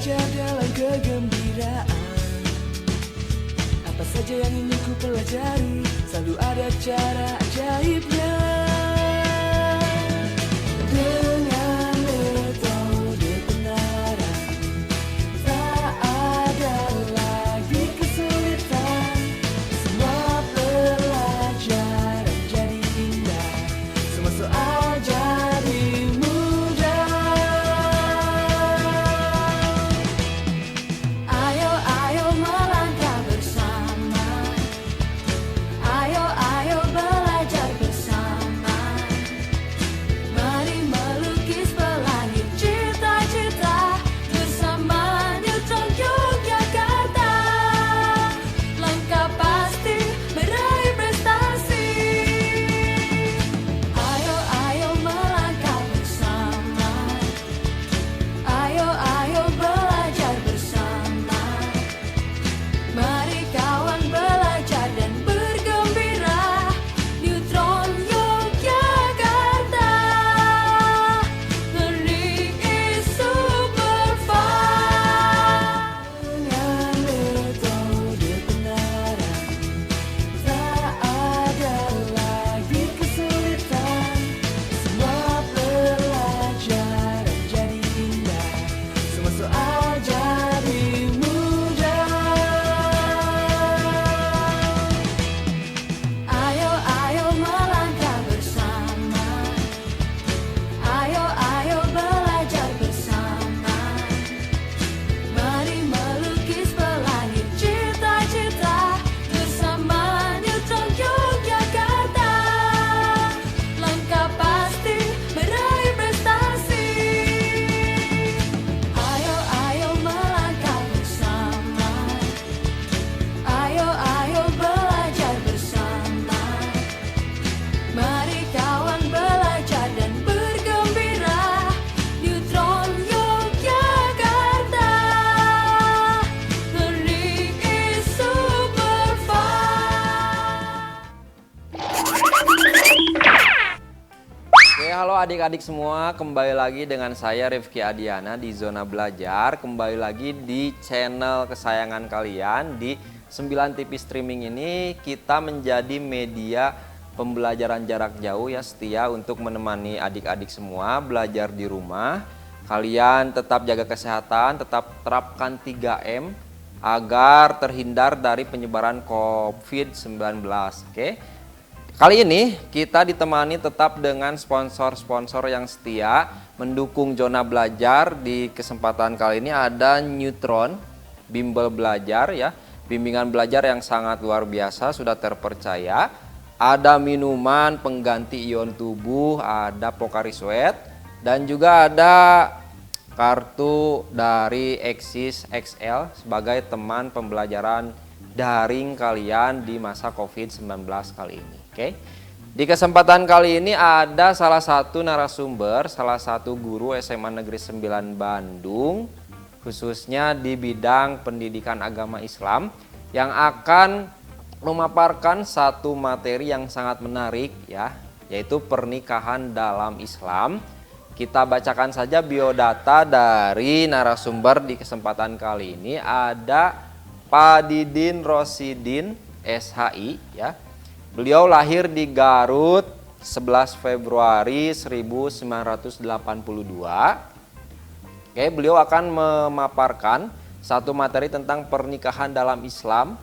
belajar dalam kegembiraan. Apa saja yang ingin ku pelajari, selalu ada cara ajaibnya. Dengan metode pengarang, tak ada lagi kesulitan. Semua pelajaran jadi indah, semua soal jadi mudah. Ayo, ayo melangkah bersama. Ayo, ayo belajar bersama. Mari melukis pelangi cita-cita bersama Neutron Yogyakarta. Langkah pasti meraih prestasi. Ayo, ayo melangkah bersama. Ayo, ayo belajar bersama. Mari kawan belajar dan bergembira. Neutron Yogyakarta, learning is super fun. Dengan metode pengarang, tak ada lagi kesulitan. Semua pelajaran jadi indah, semua soal jadi mudah. Ayo, ayo melangkah bersama. Ayo, ayo belajar bersama. Mari melukis pelangi cita-cita bersama Neutron Yogyakarta. Langkah pasti meraih prestasi. Ayo, ayo melangkah bersama. Ayo, ayo belajar bersama. Mari kawan belajar dan bergembira. Neutron Yogyakarta, learning is super fun. Oke, halo adik-adik semua, kembali lagi dengan saya Rifki Adiana di Zona Belajar. Kembali lagi di channel kesayangan kalian di 9 TV streaming ini. Kita menjadi media pembelajaran jarak jauh ya, setia untuk menemani adik-adik semua belajar di rumah. Kalian tetap jaga kesehatan, tetap terapkan 3M agar terhindar dari penyebaran COVID-19. Oke. Kali ini kita ditemani tetap dengan sponsor-sponsor yang setia mendukung Zona Belajar. Di kesempatan kali ini ada Neutron Bimbel Belajar ya, bimbingan belajar yang sangat luar biasa, sudah terpercaya. Ada minuman pengganti ion tubuh, ada Pocari Sweat, dan juga ada kartu dari Axis XL sebagai teman pembelajaran daring kalian di masa COVID-19 kali ini. Oke. Di kesempatan kali ini ada salah satu narasumber, salah satu guru SMA Negeri 9 Bandung, khususnya di bidang pendidikan agama Islam, yang akan memaparkan satu materi yang sangat menarik ya, yaitu pernikahan dalam Islam. Kita bacakan saja biodata dari narasumber di kesempatan kali ini. Ada Pak Didin Rosidin SHI ya. Beliau lahir di Garut 11 Februari 1982. Oke, beliau akan memaparkan satu materi tentang pernikahan dalam Islam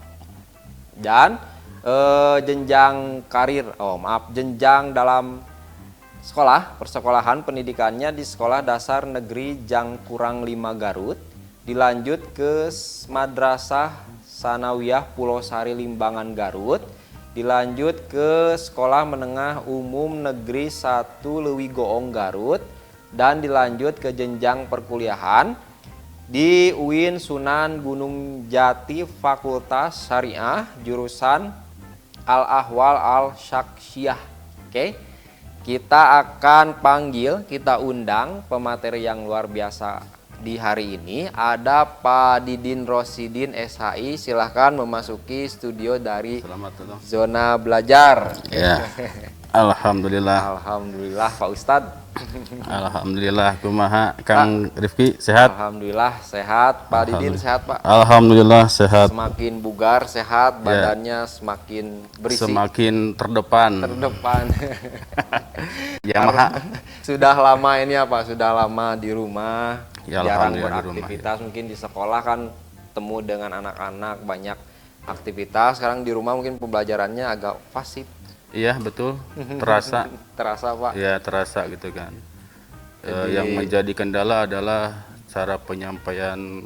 dan jenjang karir, jenjang dalam sekolah, persekolahan pendidikannya di Sekolah Dasar Negeri Jangkurang 5 Garut, dilanjut ke Madrasah Sanawiyah Pulau Sari Limbangan Garut, dilanjut ke Sekolah Menengah Umum Negeri 1 Leuwi Goong Garut, dan dilanjut ke jenjang perkuliahan di UIN Sunan Gunung Jati Fakultas Syariah jurusan Al-Ahwal Al-Syaksiyah. Oke. Kita akan panggil, kita undang pemateri yang luar biasa di hari ini. Ada Pak Didin Rosidin SHI, silahkan memasuki studio dari Zona Belajar. Ya. Alhamdulillah. Alhamdulillah Pak Ustadz. Alhamdulillah. Kumaha Kang Rifki sehat? Alhamdulillah sehat. Pak Didin sehat Pak? Alhamdulillah sehat. Semakin bugar, sehat, badannya semakin berisi. Semakin terdepan. Terdepan. Yamaha. Sudah lama ini apa? Sudah lama di rumah, Ya, jarang alhamdulillah beraktivitas. Mungkin di sekolah kan temu dengan anak-anak, banyak aktivitas. Sekarang di rumah mungkin pembelajarannya agak fasih. Iya betul. Terasa. Terasa Pak. Ya terasa gitu kan. Yang menjadi kendala adalah cara penyampaian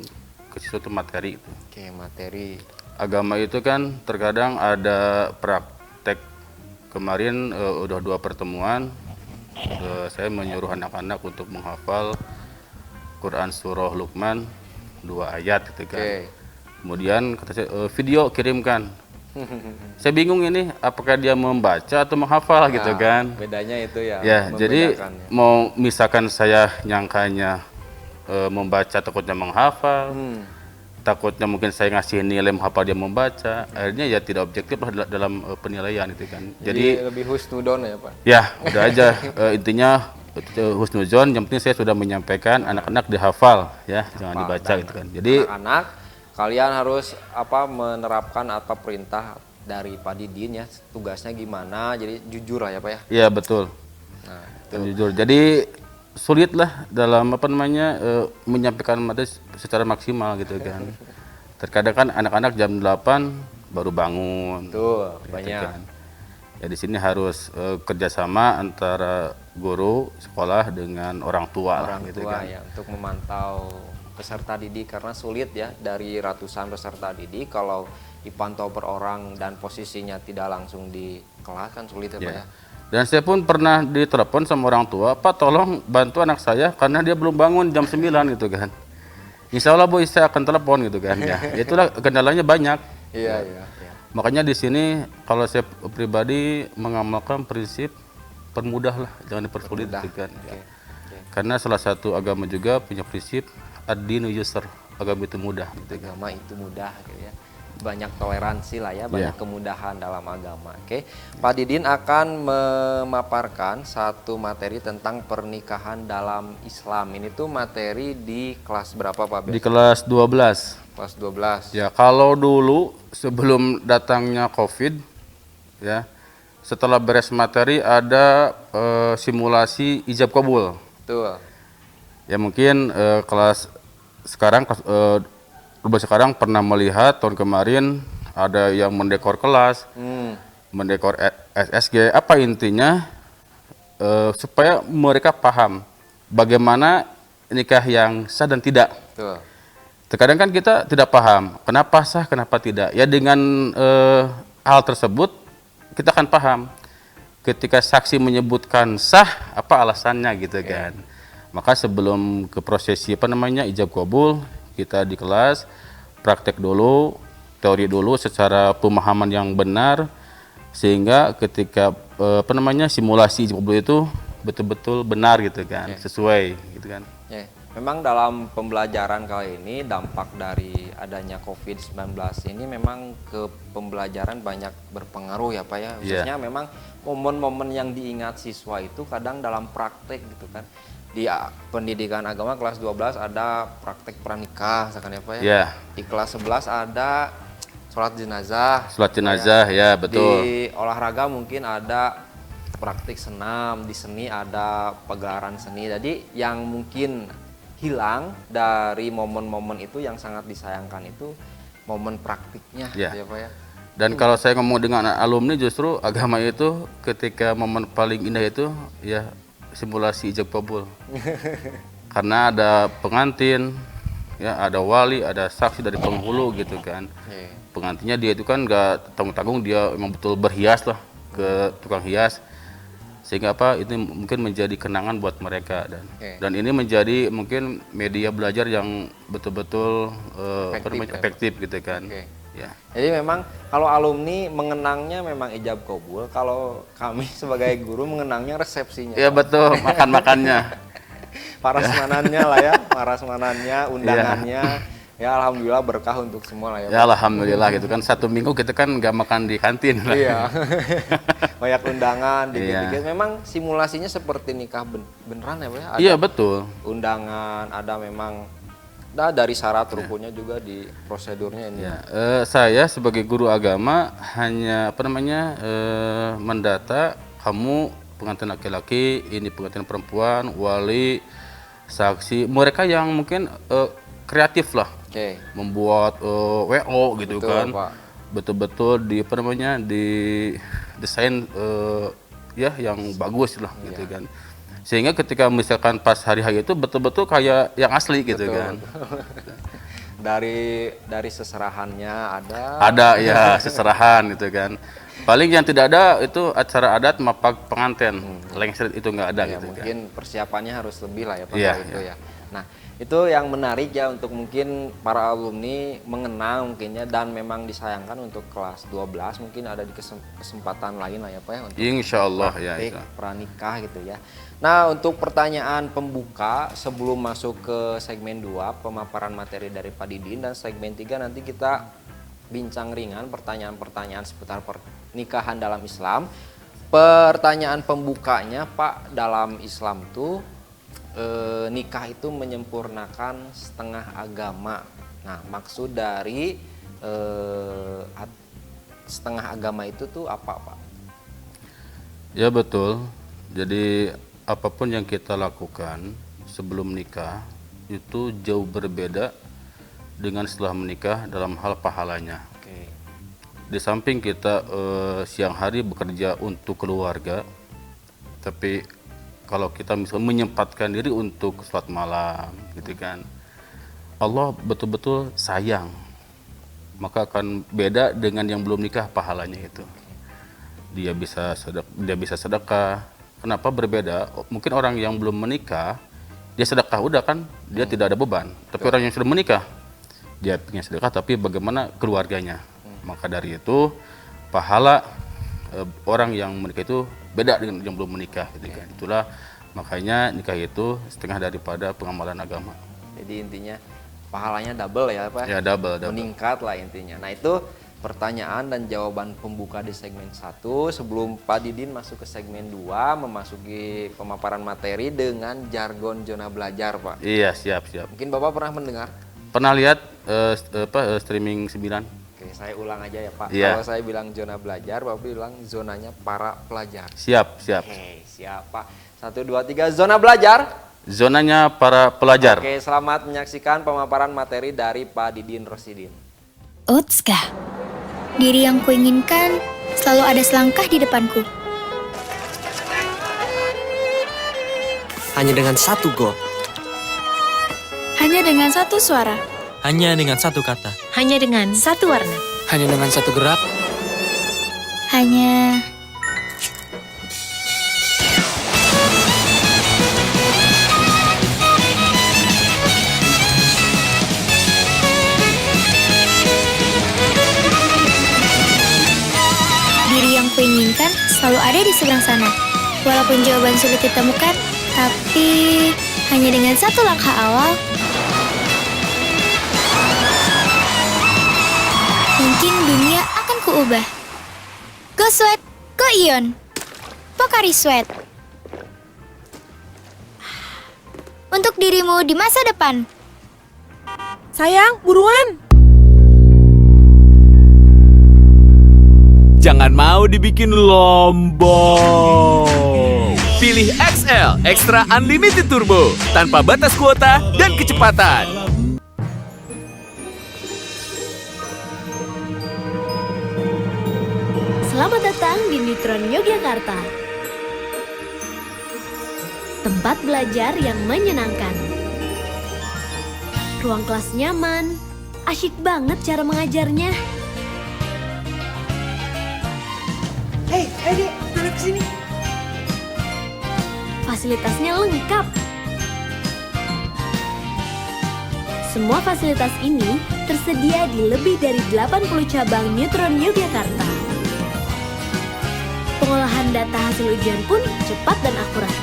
ke suatu materi itu. Oke, materi. Agama itu kan terkadang ada praktek. Kemarin udah 2 pertemuan, saya menyuruh anak-anak untuk menghafal Quran surah Luqman 2 ayat gitu kan. Oke. Kemudian kata saya, video kirimkan. Saya bingung ini apakah dia membaca atau menghafal gitu kan. Bedanya itu ya. Ya, jadi membedakannya. mau misalkan saya nyangkanya membaca takutnya menghafal. Takutnya mungkin saya ngasih nilai menghafal dia membaca, akhirnya ya tidak objektif lah dalam penilaian itu kan. Jadi lebih husnudon ya Pak. Ya udah aja intinya husnuzon, yang penting saya sudah menyampaikan anak-anak dihafal ya, jangan dibaca gitu kan. Jadi anak-anak kalian harus menerapkan apa perintah dari Pak Didin ya, tugasnya gimana, jadi jujur lah ya Pak ya. iya betul. Nah, Jujur. Jadi sulit lah dalam menyampaikan materi secara maksimal gitu kan. Terkadang kan anak-anak jam 8 baru bangun. Tuh, gitu banyak. kan. Ya di sini harus kerjasama antara guru sekolah dengan orang tua Orang gitu tua kan. ya untuk memantau peserta didik, karena sulit ya dari ratusan peserta didik kalau dipantau per orang dan posisinya tidak langsung di kelas kan sulit ya Pak ya. Dan saya pun pernah ditelepon sama orang tua, Pak tolong bantu anak saya karena dia belum bangun jam 9 gitu kan. Insya Allah Bu, saya akan telepon gitu kan ya. Itulah kendalanya banyak. Iya. Makanya di sini kalau saya pribadi mengamalkan prinsip permudah lah, jangan dipersulit gitu kan. Ya. Karena salah satu agama juga punya prinsip ad-dinu yusr, agama itu mudah gitu kan. Agama itu mudah gitu ya. Banyak toleransi lah ya, banyak kemudahan dalam agama. Oke. Pak Didin akan memaparkan satu materi tentang pernikahan dalam Islam. Ini tuh materi di kelas berapa Pak? Di kelas 12. Kelas 12. Ya, kalau dulu sebelum datangnya Covid ya, setelah beres materi ada simulasi ijab kabul. Betul. Ya mungkin kelas sekarang sekarang pernah melihat tahun kemarin ada yang mendekor kelas, mendekor SSG. Apa intinya? Supaya mereka paham bagaimana nikah yang sah dan tidak. Betul. Terkadang kan kita tidak paham kenapa sah, kenapa tidak. Ya dengan hal tersebut kita akan paham. Ketika saksi menyebutkan sah, apa alasannya gitu kan. Maka sebelum ke prosesi ijab kabul, kita di kelas praktek dulu, teori dulu secara pemahaman yang benar, sehingga ketika simulasi ijab kabul itu betul-betul benar gitu kan, sesuai gitu kan. Memang dalam pembelajaran kali ini dampak dari adanya COVID-19 ini memang ke pembelajaran banyak berpengaruh ya Pak ya. Khususnya memang momen-momen yang diingat siswa itu kadang dalam praktek gitu kan. Di pendidikan agama kelas 12 ada praktek pranikah misalkan ya Pak ya. Di kelas 11 ada sholat jenazah. Sholat jenazah ya betul. Di olahraga mungkin ada praktik senam, di seni ada pagelaran seni. Jadi yang mungkin hilang dari momen-momen itu yang sangat disayangkan itu momen praktiknya ya Pak ya. Dan kalau saya ngomong dengan alumni justru agama itu ketika momen paling indah itu ya simulasi ijab kabul. Karena ada pengantin, ya ada wali, ada saksi dari penghulu gitu kan. Pengantinnya dia itu kan nggak tanggung-tanggung, dia memang betul berhias lah ke tukang hias. Sehingga itu mungkin menjadi kenangan buat mereka dan ini menjadi mungkin media belajar yang betul-betul efektif gitu kan. Ya. Jadi memang kalau alumni mengenangnya memang ijab kabul, kalau kami sebagai guru mengenangnya resepsinya. Ya betul, makan-makannya. Parasmanannya lah ya, parasmanannya, undangannya. Ya alhamdulillah berkah untuk semua lah ya. Ya alhamdulillah gitu kan. 1 minggu kita kan nggak makan di kantin lah. Iya. Banyak undangan dikit-dikit. Iya. Memang simulasinya seperti nikah beneran ya Pak? Ada Iya betul. undangan, ada memang dari syarat rukunnya juga di prosedurnya ini. Ya, saya sebagai guru agama hanya mendata kamu pengantin laki-laki, ini pengantin perempuan, wali, saksi, mereka yang mungkin kreatif lah. Oke. Membuat WO gitu Betul, kan, Pak. betul-betul di di desain ya yang bagus lah gitu kan, sehingga ketika misalkan pas hari itu betul-betul kayak yang asli gitu Betul, kan. Dari seserahannya Ada ya seserahan gitu kan. Paling yang tidak ada itu acara adat mapak pengantin, lengser itu nggak ada ya, gitu kan. mungkin persiapannya harus lebih lah ya Pak Iya, kalau itu iya. ya. Nah itu yang menarik ya untuk mungkin para alumni mengenang mungkinnya, dan memang disayangkan untuk kelas 12 mungkin ada di kesempatan lain lah ya Pak ya untuk Insya Allah ya. praktik pranikah gitu ya. Nah untuk pertanyaan pembuka sebelum masuk ke segmen 2 pemaparan materi dari Pak Didin, dan segmen 3 nanti kita bincang ringan pertanyaan-pertanyaan seputar pernikahan dalam Islam. Pertanyaan pembukanya Pak, dalam Islam tuh nikah itu menyempurnakan setengah agama. Nah maksud dari setengah agama itu tuh apa Pak? Ya betul. Jadi apapun yang kita lakukan sebelum nikah itu jauh berbeda dengan setelah menikah dalam hal pahalanya. Oke. Di samping kita siang hari bekerja untuk keluarga, tapi kalau kita misalnya menyempatkan diri untuk sholat malam gitu kan, Allah betul-betul sayang, maka akan beda dengan yang belum nikah pahalanya itu. Dia bisa sedekah. Kenapa berbeda? Mungkin orang yang belum menikah dia sedekah udah kan, dia tidak ada beban. Tapi orang yang sudah menikah dia punya sedekah, tapi bagaimana keluarganya. Maka dari itu pahala orang yang menikah itu beda dengan yang belum menikah gitu kan. Itulah makanya nikah itu setengah daripada pengamalan agama. Jadi intinya pahalanya double ya Pak? Ya double. Meningkat lah intinya. Nah itu pertanyaan dan jawaban pembuka di segmen 1. Sebelum Pak Didin masuk ke segmen 2, memasuki pemaparan materi dengan jargon zona belajar Pak. Iya siap. Mungkin Bapak pernah mendengar? Pernah lihat streaming 9? Oke, saya ulang aja ya Pak. Iya. Kalau saya bilang zona belajar, Bapak bilang zonanya para pelajar. Siap. Oke, siap Pak. 1, 2, 3, zona belajar. Zonanya para pelajar. Oke, selamat menyaksikan pemaparan materi dari Pak Didin Rosidin. Otska, diri yang kuinginkan selalu ada selangkah di depanku. Hanya dengan satu gol. Hanya dengan satu suara. Hanya dengan satu kata. Hanya dengan satu warna. Hanya dengan satu gerak. Hanya... Diri yang kuinginkan selalu ada di seberang sana. Walaupun jawaban sulit ditemukan, tapi hanya dengan satu langkah awal, mungkin dunia akan kuubah. Go Sweat, Go Ion, Pocari Sweat. Untuk dirimu di masa depan. Sayang, buruan! Jangan mau dibikin lombong. Pilih XL, Extra Unlimited Turbo, tanpa batas kuota dan kecepatan. Selamat datang di Neutron Yogyakarta. Tempat belajar yang menyenangkan. Ruang kelas nyaman, asyik banget cara mengajarnya. Hei, Dek, anak kesini. Fasilitasnya lengkap. Semua fasilitas ini tersedia di lebih dari 80 cabang Neutron Yogyakarta. Pengolahan data hasil ujian pun cepat dan akurat.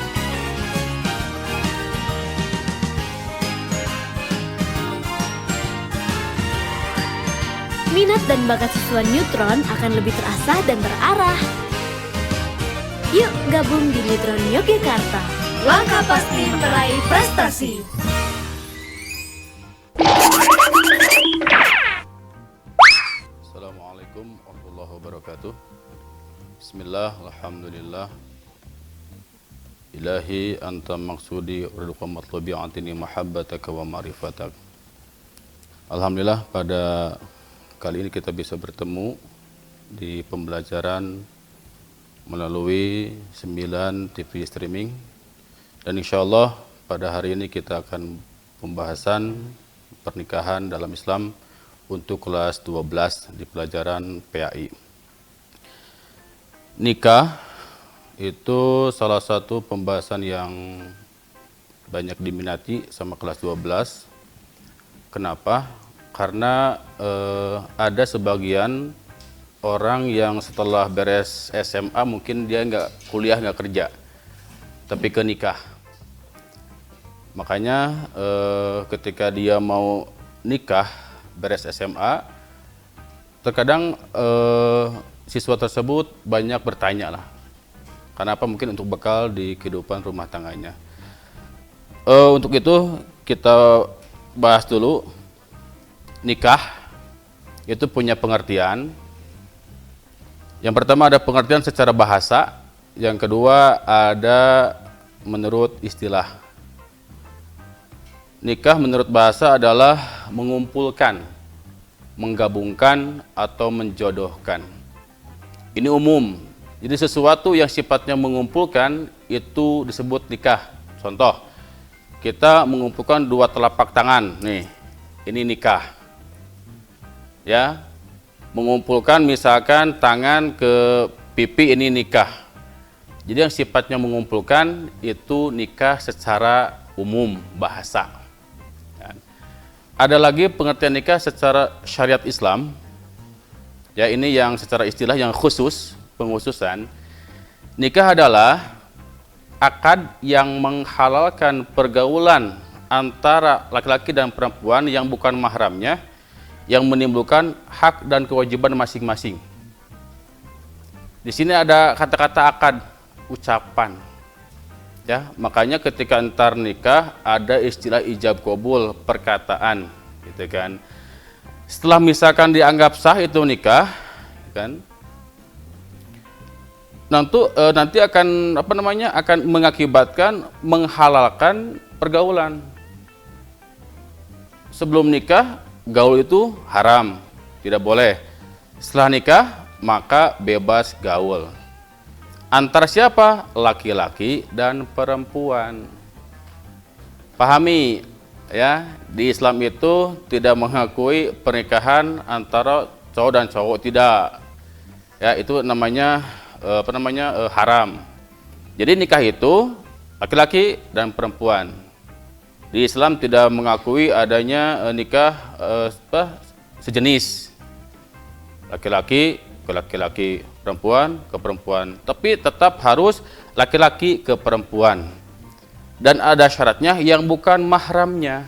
minat dan bakat siswa Neutron akan lebih terasah dan terarah. Yuk gabung di Neutron Yogyakarta. Langkah pasti meraih prestasi. Assalamualaikum warahmatullahi wabarakatuh. Bismillah, alhamdulillah. Ilahi anta maksudi urduqa matlubi antini mahabbataka wa ma'rifatak. Alhamdulillah pada kali ini kita bisa bertemu di pembelajaran melalui 9 TV streaming, dan insya Allah pada hari ini kita akan pembahasan pernikahan dalam Islam untuk kelas 12 di pelajaran PAI. Nikah itu salah satu pembahasan yang banyak diminati sama kelas 12. Kenapa? Karena ada sebagian orang yang setelah beres SMA mungkin dia nggak kuliah, nggak kerja, tapi ke nikah. Makanya ketika dia mau nikah beres SMA, terkadang siswa tersebut banyak bertanya lah, kenapa? Mungkin untuk bekal di kehidupan rumah tangganya. Untuk itu kita bahas dulu. Nikah itu punya pengertian. Yang pertama ada pengertian secara bahasa, yang kedua ada menurut istilah. Nikah menurut bahasa adalah mengumpulkan, menggabungkan, atau menjodohkan. Ini umum. Jadi sesuatu yang sifatnya mengumpulkan itu disebut nikah. Contoh, kita mengumpulkan 2 telapak tangan. Nih, ini nikah. Ya, mengumpulkan misalkan tangan ke pipi, ini nikah. Jadi yang sifatnya mengumpulkan itu nikah secara umum bahasa. Ada lagi pengertian nikah secara syariat Islam. Ya, ini yang secara istilah yang khusus, penghususan. Nikah adalah akad yang menghalalkan pergaulan antara laki-laki dan perempuan yang bukan mahramnya, yang menimbulkan hak dan kewajiban masing-masing. Di sini ada kata-kata akad, ucapan. Ya, makanya ketika antar nikah ada istilah ijab qabul, perkataan, gitu kan. Setelah misalkan dianggap sah itu nikah, kan? Nanti akan akan mengakibatkan menghalalkan pergaulan. Sebelum nikah gaul itu haram, tidak boleh. Setelah nikah maka bebas gaul. Antara siapa? Laki-laki dan perempuan. Pahami ya, di Islam itu tidak mengakui pernikahan antara cowok dan cowok, tidak. Ya, itu namanya haram. Jadi nikah itu laki-laki dan perempuan. Di Islam tidak mengakui adanya nikah sejenis, laki-laki ke laki-laki, perempuan ke perempuan, tapi tetap harus laki-laki ke perempuan. Dan ada syaratnya yang bukan mahramnya.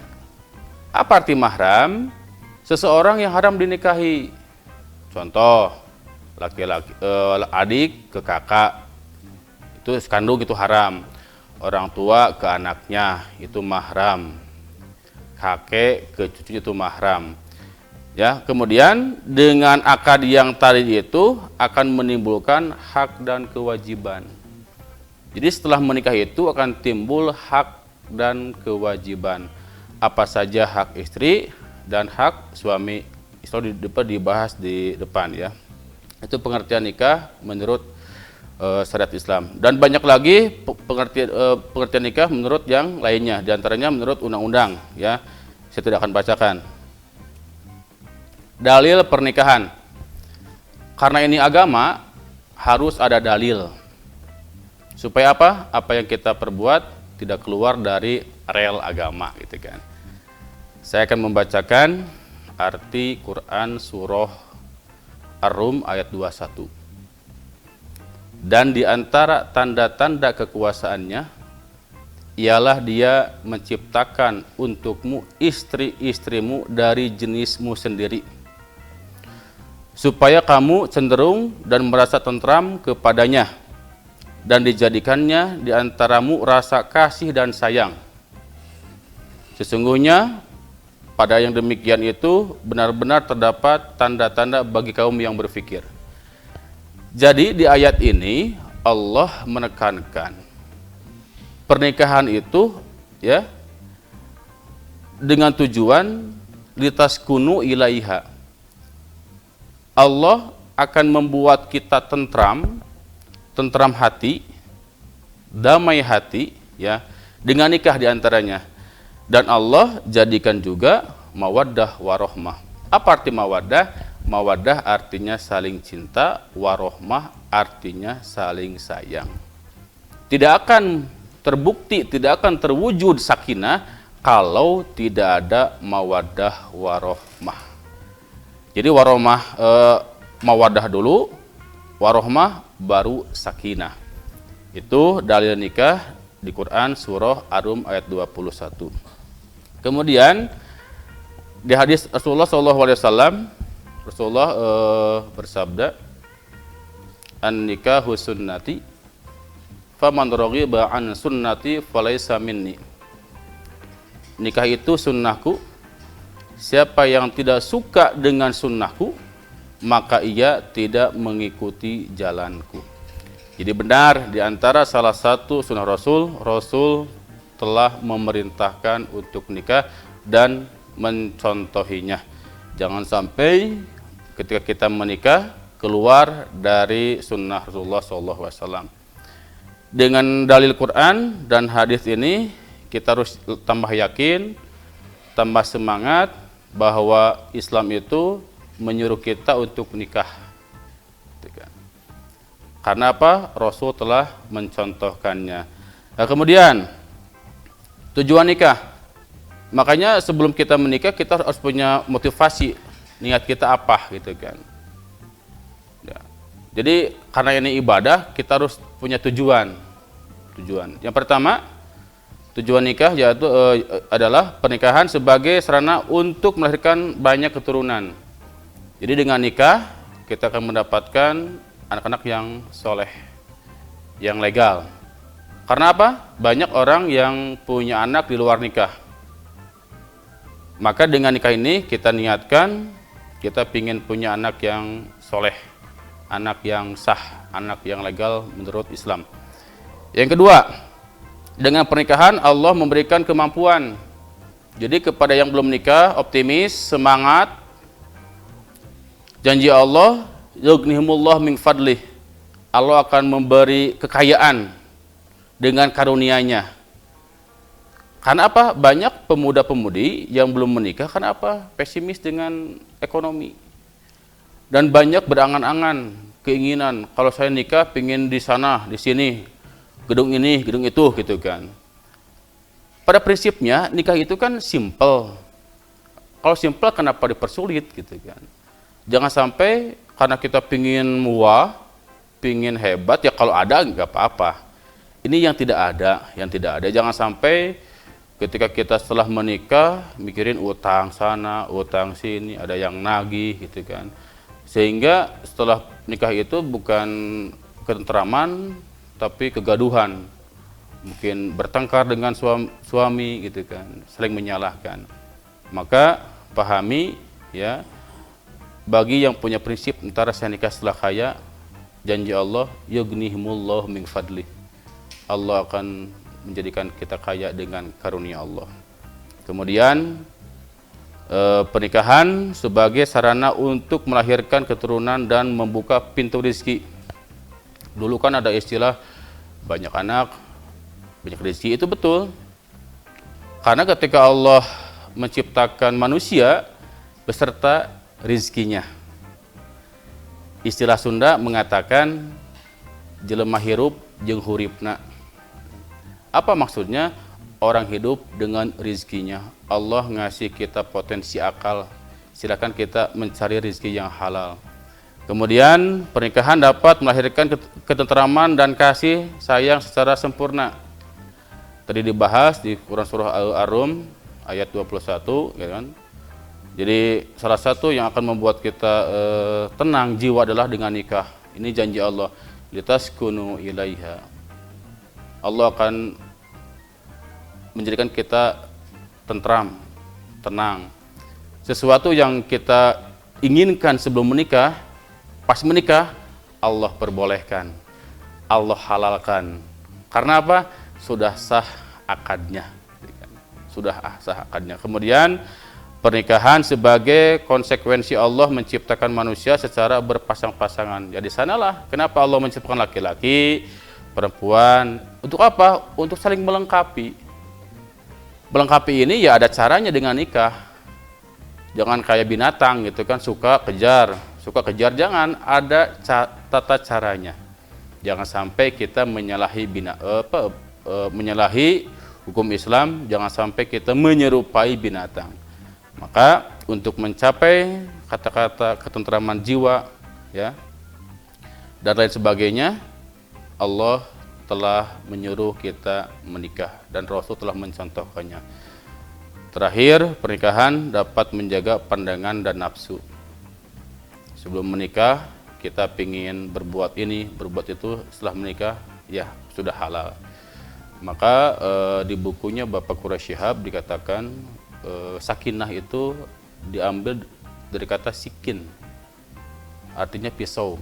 Apa arti mahram? Seseorang yang haram dinikahi. Contoh, laki-laki adik ke kakak, itu kandung, itu haram. Orang tua ke anaknya itu mahram, kakek ke cucunya itu mahram. Ya, kemudian dengan akad yang tadi itu akan menimbulkan hak dan kewajiban. Jadi setelah menikah itu akan timbul hak dan kewajiban. Apa saja hak istri dan hak suami. Itu dibahas di depan ya. Itu pengertian nikah menurut syariat Islam, dan banyak lagi pengertian nikah menurut yang lainnya, diantaranya menurut undang-undang ya. Saya tidak akan bacakan. Dalil pernikahan, karena ini agama harus ada dalil supaya apa? Apa yang kita perbuat tidak keluar dari rel agama, gitu kan. Saya akan membacakan arti Quran surah Ar-Rum ayat 21. Dan di antara tanda-tanda kekuasaannya ialah dia menciptakan untukmu istri-istrimu dari jenismu sendiri. supaya kamu cenderung dan merasa tentram kepadanya, dan dijadikannya di antaramu rasa kasih dan sayang. Sesungguhnya pada yang demikian itu benar-benar terdapat tanda-tanda bagi kaum yang berfikir. Jadi di ayat ini Allah menekankan pernikahan itu ya dengan tujuan litaskunu ilaiha. Allah akan membuat kita tentram hati, damai hati ya dengan nikah diantaranya. Dan Allah jadikan juga mawaddah warohmah. Apa arti mawaddah? Mawaddah artinya saling cinta, warohmah artinya saling sayang. Tidak akan terbukti, tidak akan terwujud sakinah kalau tidak ada mawaddah warohmah. Jadi warohmah mawaddah dulu, warohmah baru sakinah. Itu dalil nikah di Quran surah Ar-Rum ayat 21. Kemudian di hadis Rasulullah SAW, Rasulullah bersabda, "An-nikahu sunnati, faman raghiba an sunnati falaysa minni." Nikah itu sunnahku, siapa yang tidak suka dengan sunnahku, maka ia tidak mengikuti jalanku. Jadi benar, di antara salah satu sunnah Rasul telah memerintahkan untuk nikah dan mencontohinya. Jangan sampai ketika kita menikah keluar dari sunnah Rasulullah SAW. Dengan dalil Quran dan hadis ini kita harus tambah yakin, tambah semangat bahwa Islam itu menyuruh kita untuk nikah. Karena apa? Rasul telah mencontohkannya. Nah, kemudian tujuan nikah. Makanya sebelum kita menikah kita harus punya motivasi, niat kita apa gitu kan. Ya. Jadi karena ini ibadah, kita harus punya tujuan. Yang pertama, tujuan nikah yaitu adalah pernikahan sebagai sarana untuk melahirkan banyak keturunan. Jadi dengan nikah kita akan mendapatkan anak-anak yang soleh, yang legal. Karena apa? Banyak orang yang punya anak di luar nikah. Maka dengan nikah ini kita niatkan kita ingin punya anak yang soleh, anak yang sah, anak yang legal menurut Islam. Yang kedua, dengan pernikahan Allah memberikan kemampuan. Jadi kepada yang belum nikah, optimis, semangat. Janji Allah, yughnihimullah min fadlih. Allah akan memberi kekayaan dengan karunia-Nya. Karena apa? Banyak pemuda-pemudi yang belum menikah karena apa? Pesimis dengan ekonomi. Dan banyak berangan-angan, keinginan, kalau saya nikah pingin di sana, di sini, gedung ini, gedung itu gitu kan. Pada prinsipnya nikah itu kan simple. Kalau simple kenapa dipersulit gitu kan? Jangan sampai karena kita pingin muah, pingin hebat, ya kalau ada nggak apa-apa. Ini yang tidak ada. Jangan sampai ketika kita setelah menikah mikirin utang sana, utang sini, ada yang nagih gitu kan. Sehingga setelah nikah itu bukan ketentraman tapi kegaduhan. Mungkin bertengkar dengan suami gitu kan, saling menyalahkan. Maka pahami ya, bagi yang punya prinsip antara saya nikah setelah kaya, janji Allah, yughnihimullah min fadlih. Allah akan menjadikan kita kaya dengan karunia Allah. Kemudian pernikahan sebagai sarana untuk melahirkan keturunan dan membuka pintu rezeki. Dulu kan ada istilah banyak anak, banyak rezeki, itu betul. Karena ketika Allah menciptakan manusia beserta rezekinya. Istilah Sunda mengatakan jelema hirup jeung huripna. Apa maksudnya? Orang hidup dengan rezekinya. Allah ngasih kita potensi akal. Silakan kita mencari rezeki yang halal. Kemudian pernikahan dapat melahirkan ketentraman dan kasih sayang secara sempurna. Tadi dibahas di Quran surah Ar-Rum ayat 21, ya kan? Jadi salah satu yang akan membuat kita tenang jiwa adalah dengan nikah. Ini janji Allah, litaskunu ilaiha. Allah akan menjadikan kita tentram, tenang. Sesuatu yang kita inginkan sebelum menikah, pas menikah Allah perbolehkan, Allah halalkan. Karena apa? Sudah sah akadnya. Sudah sah akadnya. Kemudian pernikahan sebagai konsekuensi Allah menciptakan manusia secara berpasang-pasangan. Ya di sanalah kenapa Allah menciptakan laki-laki, perempuan. Untuk apa? Untuk saling melengkapi. Melengkapi ini ya ada caranya dengan nikah. Jangan kayak binatang gitu kan, suka kejar jangan, ada tata caranya. Jangan sampai kita menyalahi menyalahi hukum Islam, jangan sampai kita menyerupai binatang. Maka untuk mencapai kata-kata ketentraman jiwa ya dan lain sebagainya, Allah telah menyuruh kita menikah dan Rasul telah mencontohkannya. Terakhir, pernikahan dapat menjaga pandangan dan nafsu. Sebelum menikah kita ingin berbuat ini, berbuat itu, setelah menikah ya sudah halal. Maka di bukunya Bapak Quraish Shihab dikatakan sakinah itu diambil dari kata sikin, artinya pisau.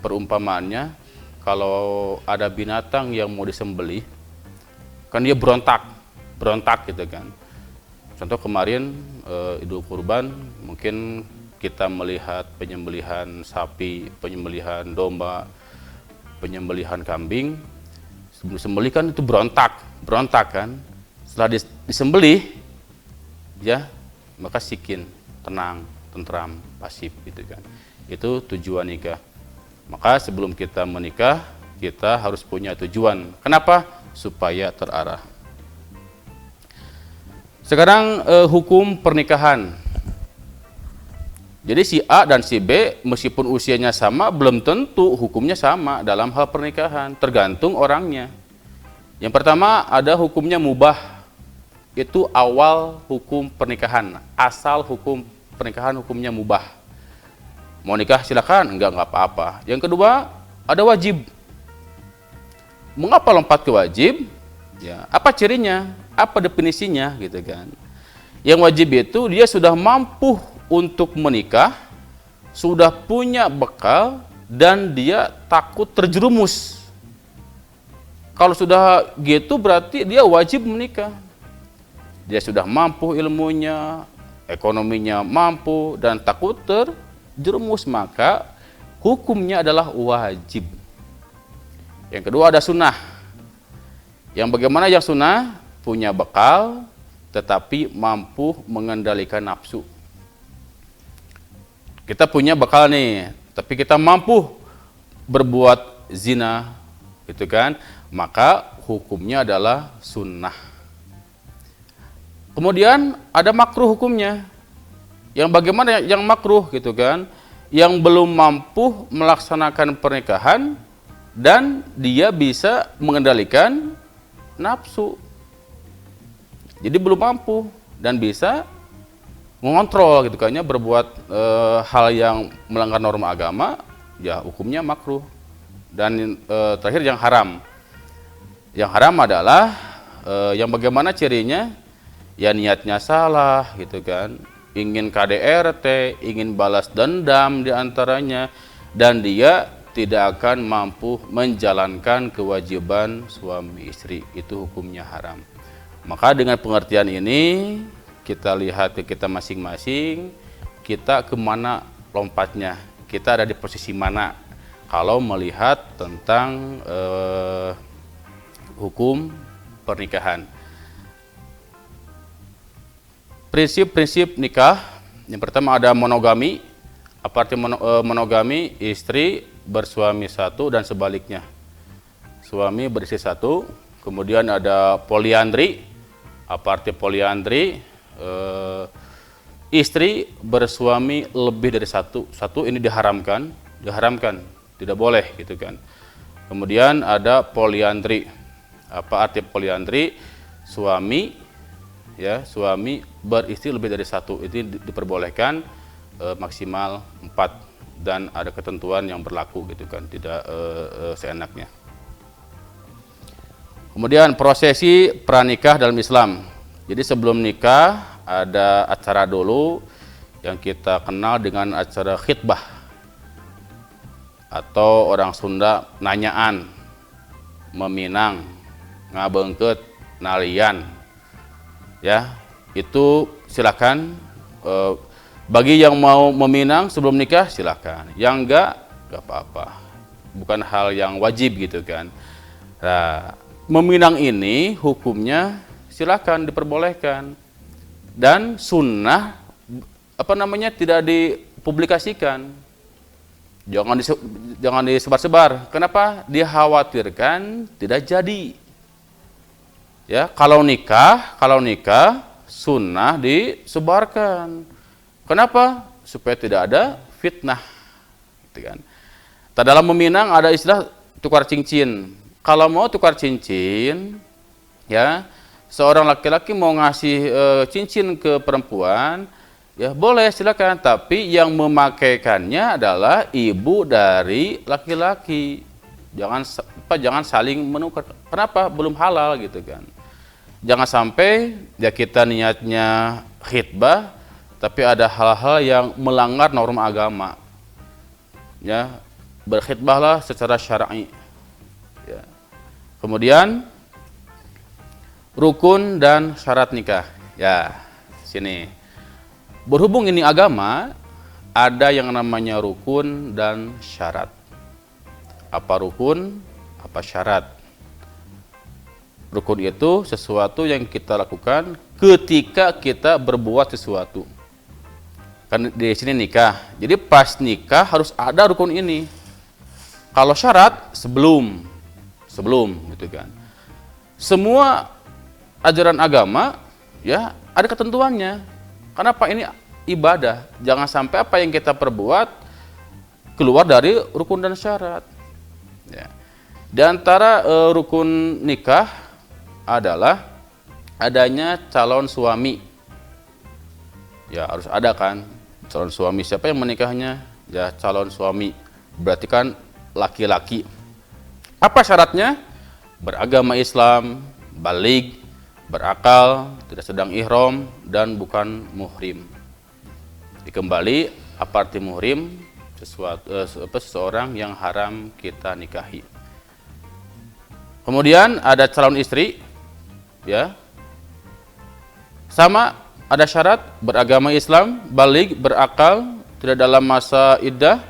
Perumpamaannya, kalau ada binatang yang mau disembelih, kan dia berontak gitu kan. Contoh kemarin Idul Kurban, mungkin kita melihat penyembelihan sapi, penyembelihan domba, penyembelihan kambing. Sebelum disembelih kan itu berontak kan. Setelah disembelih, ya maka sikin, tenang, tentram, pasif gitu kan. Itu tujuan nikah. Maka sebelum kita menikah, kita harus punya tujuan. Kenapa? Supaya terarah. Sekarang hukum pernikahan. Jadi si A dan si B meskipun usianya sama, belum tentu hukumnya sama dalam hal pernikahan. Tergantung orangnya. Yang pertama ada hukumnya mubah. Itu awal hukum pernikahan, asal hukum pernikahan hukumnya mubah. Mau nikah silakan, enggak apa-apa. Yang kedua ada wajib. Mengapa lompat ke wajib? Ya, apa cirinya? Apa definisinya gitu kan? Yang wajib itu dia sudah mampu untuk menikah, sudah punya bekal dan dia takut terjerumus. Kalau sudah gitu berarti dia wajib menikah. Dia sudah mampu ilmunya, ekonominya mampu, dan takut terjerumus, maka hukumnya adalah wajib. Yang kedua ada sunnah. Yang bagaimana yang sunnah? Punya bekal, tetapi mampu mengendalikan nafsu. Kita punya bekal nih, tapi kita mampu berbuat zina, gitu kan? Maka hukumnya adalah sunnah. Kemudian ada makruh hukumnya. Yang bagaimana yang makruh gitu kan? Yang belum mampu melaksanakan pernikahan dan dia bisa mengendalikan nafsu. Jadi belum mampu dan bisa mengontrol gitu kan, berbuat hal yang melanggar norma agama, ya hukumnya makruh. Dan terakhir yang haram. Yang haram adalah yang bagaimana cirinya? Ya niatnya salah gitu kan, ingin KDRT, ingin balas dendam diantaranya, dan dia tidak akan mampu menjalankan kewajiban suami istri, itu hukumnya haram. Maka dengan pengertian ini kita lihat ke kita masing-masing, kita kemana lompatnya, kita ada di posisi mana kalau melihat tentang hukum pernikahan. Prinsip-prinsip nikah, yang pertama ada monogami. Apa arti monogami? Istri bersuami satu dan sebaliknya. Suami beristri satu. Kemudian ada poliandri. Apa arti poliandri? Istri bersuami lebih dari satu. Satu ini diharamkan, tidak boleh gitu kan. Kemudian ada poliandri. Apa arti poliandri? Suami beristri lebih dari satu. Itu diperbolehkan maksimal 4 dan ada ketentuan yang berlaku gitu kan, tidak seenaknya. Kemudian prosesi pranikah dalam Islam. Jadi sebelum nikah ada acara dulu yang kita kenal dengan acara khitbah atau orang Sunda nanyaan, meminang, ngabeungkeut, nalian. Ya, itu silakan. Bagi yang mau meminang sebelum nikah silakan. Yang enggak apa-apa. Bukan hal yang wajib gitu kan. Nah, meminang ini hukumnya silakan diperbolehkan. Dan sunnah tidak dipublikasikan. Jangan disebar-sebar. Kenapa? Dikhawatirkan tidak jadi. Ya, kalau nikah sunnah disebarkan. Kenapa? Supaya tidak ada fitnah. Gitu kan. Dalam meminang ada istilah tukar cincin. Kalau mau tukar cincin, ya, seorang laki-laki mau ngasih cincin ke perempuan, ya boleh silakan, tapi yang memakaikannya adalah ibu dari laki-laki. Jangan saling menukar. Kenapa? Belum halal gitu kan. Jangan sampai ya kita niatnya khitbah tapi ada hal-hal yang melanggar norma agama. Ya, berkhitbahlah secara syar'i. Ya. Kemudian rukun dan syarat nikah. Ya, sini. Berhubung ini agama, ada yang namanya rukun dan syarat. Apa rukun, apa syarat? Rukun itu sesuatu yang kita lakukan ketika kita berbuat sesuatu. Kan di sini nikah. Jadi pas nikah harus ada rukun ini. Kalau syarat sebelum gitu kan. Semua ajaran agama ya ada ketentuannya. Kenapa? Ini ibadah. Jangan sampai apa yang kita perbuat keluar dari rukun dan syarat. Ya. Di antara rukun nikah adalah adanya calon suami. Ya harus ada kan calon suami. Siapa yang menikahnya? Ya calon suami. Berarti kan laki-laki. Apa syaratnya? Beragama Islam, baligh, berakal, tidak sedang ihram, dan bukan muhrim. Dikembali, apa arti muhrim? Seseorang yang haram kita nikahi. Kemudian ada calon istri, ya, sama ada syarat beragama Islam, baligh, berakal, tidak dalam masa iddah,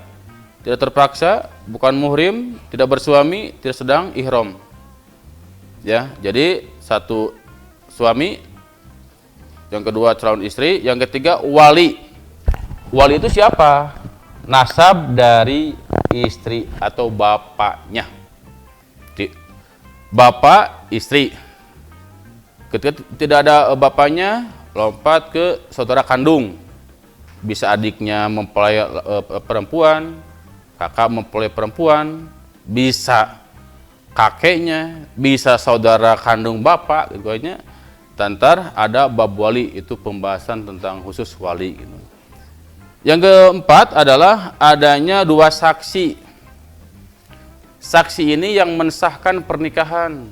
tidak terpaksa, bukan muhrim, tidak bersuami, tidak sedang ihram. Ya, jadi satu suami, yang kedua calon istri, yang ketiga wali. Wali itu siapa? Nasab dari istri atau bapaknya. Bapak istri. Ketika tidak ada bapaknya, lompat ke saudara kandung. Bisa adiknya mempelai perempuan, kakak mempelai perempuan, bisa kakeknya, bisa saudara kandung bapak, gitu aja. Tantar ada bab wali, itu pembahasan tentang khusus wali gitu. Yang keempat adalah adanya dua saksi. Saksi ini yang mensahkan pernikahan.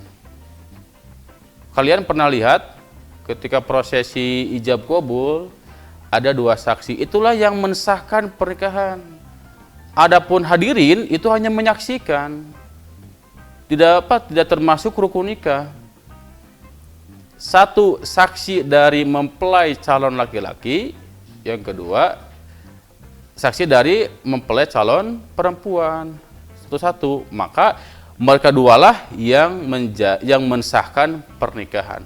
Kalian pernah lihat ketika prosesi ijab qabul ada dua saksi. Itulah yang mensahkan pernikahan. Adapun hadirin itu hanya menyaksikan. Tidak termasuk rukun nikah. Satu saksi dari mempelai calon laki-laki, yang kedua saksi dari mempelai calon perempuan. Satu-satu, maka mereka dualah yang mensahkan pernikahan.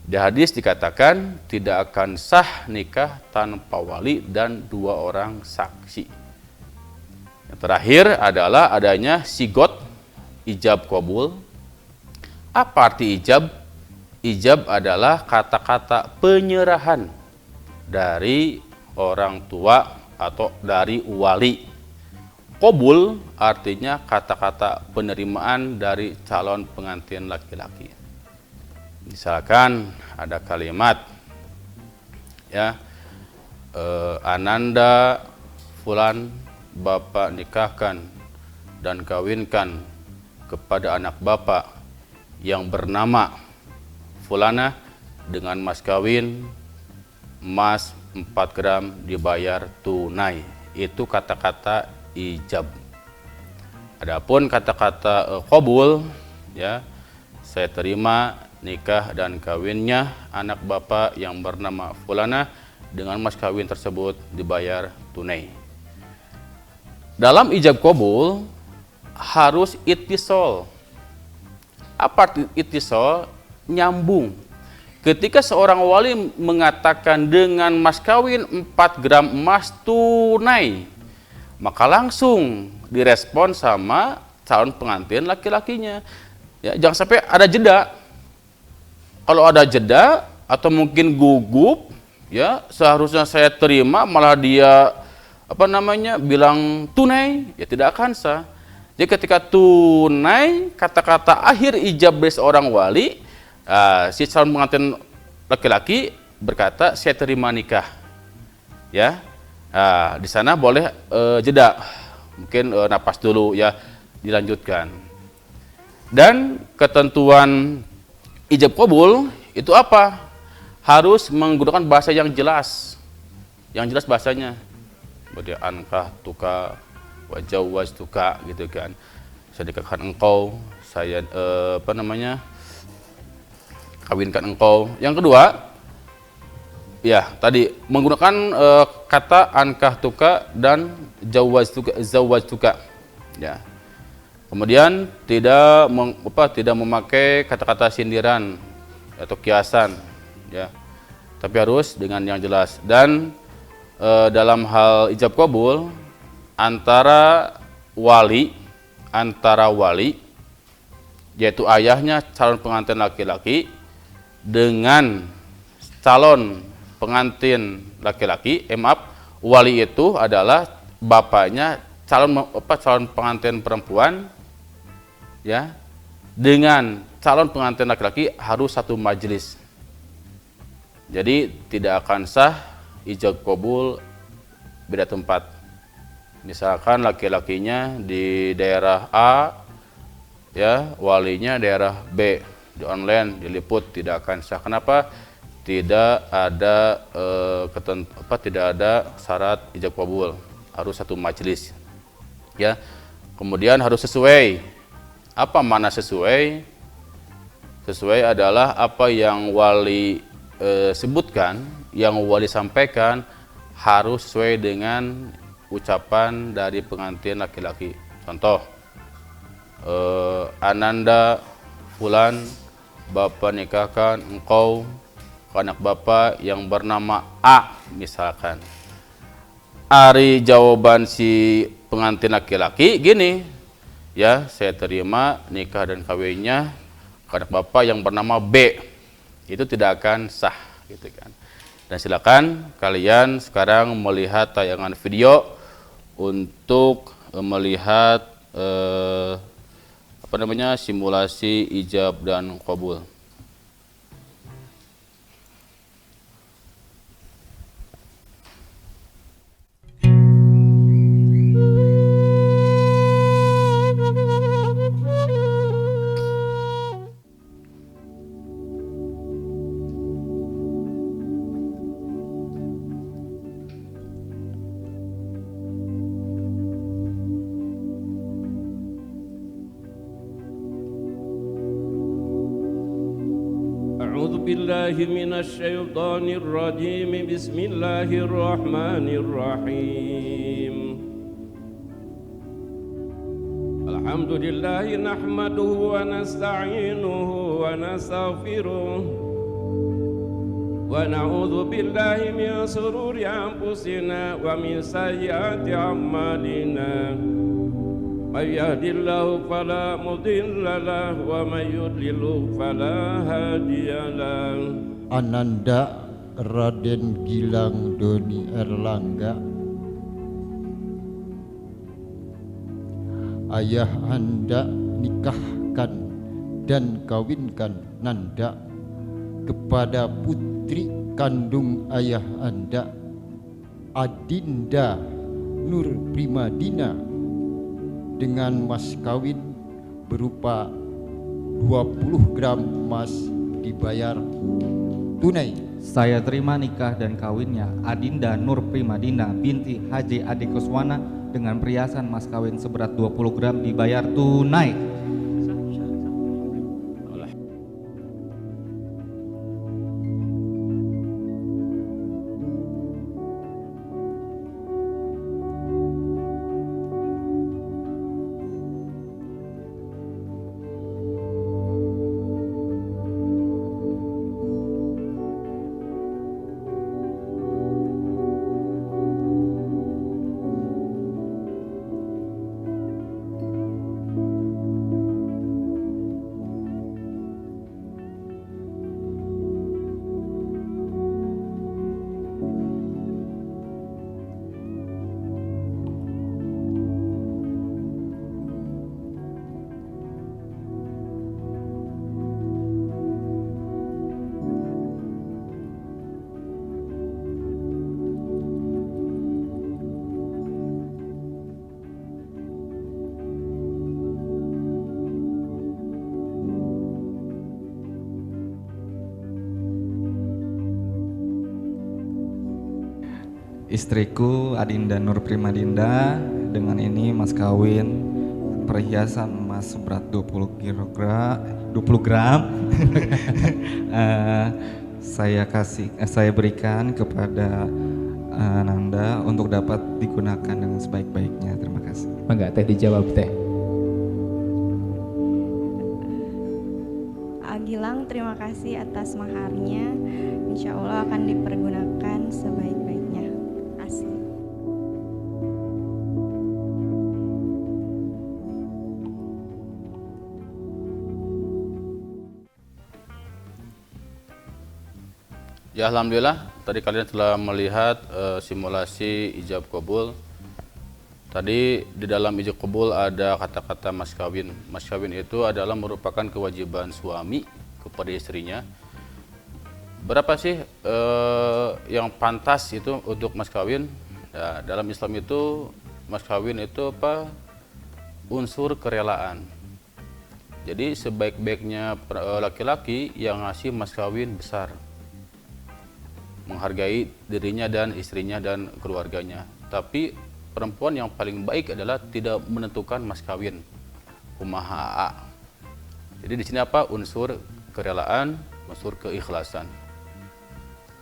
Di hadis dikatakan tidak akan sah nikah tanpa wali dan dua orang saksi. Yang terakhir adalah adanya sigot ijab qabul. Apa arti ijab? Ijab adalah kata-kata penyerahan dari orang tua atau dari wali. Qabul artinya kata-kata penerimaan dari calon pengantin laki-laki. Misalkan ada kalimat ya. Ananda fulan bapak nikahkan dan kawinkan kepada anak bapak yang bernama fulana dengan mas kawin emas 4 gram dibayar tunai. Itu kata-kata ijab. Adapun kata-kata qabul, ya, saya terima nikah dan kawinnya anak bapak yang bernama fulana dengan mas kawin tersebut dibayar tunai. Dalam ijab qabul harus ittisal. Apa ittisal? Nyambung. Ketika seorang wali mengatakan dengan mas kawin 4 gram emas tunai, maka langsung direspon sama calon pengantin laki-lakinya. Ya, jangan sampai ada jeda. Kalau ada jeda atau mungkin gugup, ya seharusnya saya terima malah dia bilang tunai, ya tidak akan sah. Jadi ketika tunai, kata-kata akhir ijab dari seorang wali, si calon pengantin laki-laki berkata saya terima nikah, ya. Di sana boleh jeda, mungkin napas dulu, ya, dilanjutkan. Dan ketentuan ijab qabul itu apa? Harus menggunakan bahasa yang jelas bahasanya. Seperti ankah tuka wajawaz tuka, gitu kan. Saya nikahkan engkau, saya kawinkan engkau. Yang kedua, ya tadi menggunakan kata ankah tuka dan zawaz tuka, ya. Kemudian tidak memakai kata-kata sindiran atau kiasan, ya. Tapi harus dengan yang jelas. Dan dalam hal ijab qabul antara wali yaitu ayahnya calon pengantin laki-laki dengan calon pengantin laki-laki, wali itu adalah bapaknya calon pengantin perempuan, ya, dengan calon pengantin laki-laki harus satu majelis. Jadi tidak akan sah ijab qabul beda tempat. Misalkan laki-lakinya di daerah A, ya, walinya daerah B, di online diliput, tidak akan sah. Kenapa? Tidak ada tidak ada syarat ijab qabul, harus satu majelis, ya. Kemudian harus sesuai. Apa mana sesuai? Sesuai adalah apa yang wali sebutkan, yang wali sampaikan harus sesuai dengan ucapan dari pengantin laki-laki. Contoh, Ananda fulan bapak nikahkan engkau ke anak bapak yang bernama A, misalkan. Ari jawaban si pengantin laki-laki gini, ya, saya terima nikah dan kawinnya ke anak bapak yang bernama B. Itu tidak akan sah, gitu kan. Dan silakan kalian sekarang melihat tayangan video untuk melihat simulasi ijab dan qabul. أعوذ بالله من الشيطان الرجيم بسم الله الرحمن الرحيم الحمد لله نحمده ونستعينه ونستغفره ونعوذ بالله من شرور أنفسنا ومن سيئات أعمالنا من يهد الله فلا مضل له ومن يضلل فلا هادي له. Ananda Raden Gilang Doni Erlangga, ayah Anda nikahkan dan kawinkan Nanda kepada putri kandung ayah Anda, Adinda Nur Primadina, dengan mas kawin berupa 20 gram emas dibayar tunai. Saya terima nikah dan kawinnya Adinda Nur Primadina binti Haji Adi Kuswana dengan perhiasan mas kawin seberat 20 gram dibayar tunai. Istriku Adinda Nur Primadinda, dengan ini mas kawin perhiasan emas seberat 20 gram saya berikan kepada Nanda untuk dapat digunakan dengan sebaik-baiknya. Terima kasih. Enggak, teh dijawab teh. Gilang, terima kasih atas maharnya. Insya Allah akan dipergunakan sebaik-baiknya. Asli. Ya alhamdulillah, tadi kalian telah melihat simulasi ijab kabul. Tadi di dalam ijab kabul ada kata-kata mas kawin. Mas kawin itu adalah merupakan kewajiban suami kepada istrinya. Berapa sih yang pantas itu untuk mas kawin? Ya, dalam Islam itu mas kawin itu apa? Unsur kerelaan. Jadi sebaik-baiknya laki-laki yang ngasih mas kawin besar, menghargai dirinya dan istrinya dan keluarganya. Tapi perempuan yang paling baik adalah tidak menentukan mas kawin, kumaha. Jadi di sini apa? Unsur kerelaan, unsur keikhlasan.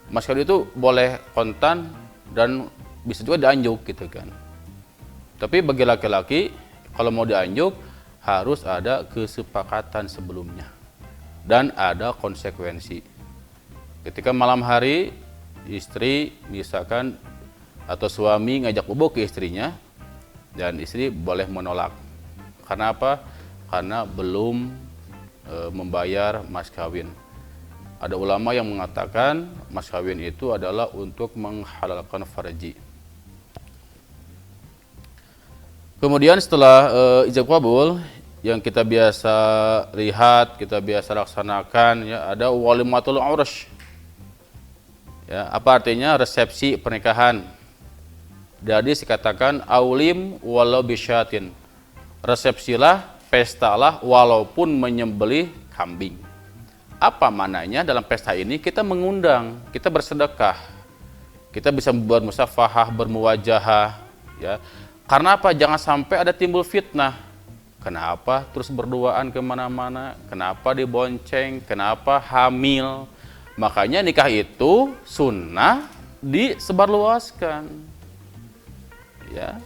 Mas kawin itu boleh kontan dan bisa juga dianjuk gitu kan. Tapi bagi laki-laki kalau mau dianjuk harus ada kesepakatan sebelumnya dan ada konsekuensi. Ketika malam hari istri misalkan atau suami ngajak bobo ke istrinya dan istri boleh menolak. Karena apa? Karena belum membayar mas kawin. Ada ulama yang mengatakan mas kawin itu adalah untuk menghalalkan farji. Kemudian setelah ijab kabul yang kita biasa lihat, kita biasa laksanakan, ya, ada walimatul ursh. Ya, apa artinya? Resepsi pernikahan. Jadi dikatakan aulim walau bisyatin. Resepsilah, pestalah walaupun menyembelih kambing. Apa mananya dalam pesta ini? Kita mengundang, kita bersedekah, kita bisa membuat musafahah, bermuwajahah, ya. Karena apa? Jangan sampai ada timbul fitnah. Kenapa terus berduaan kemana-mana? Kenapa dibonceng? Kenapa hamil? Makanya nikah itu sunnah disebarluaskan. Ya,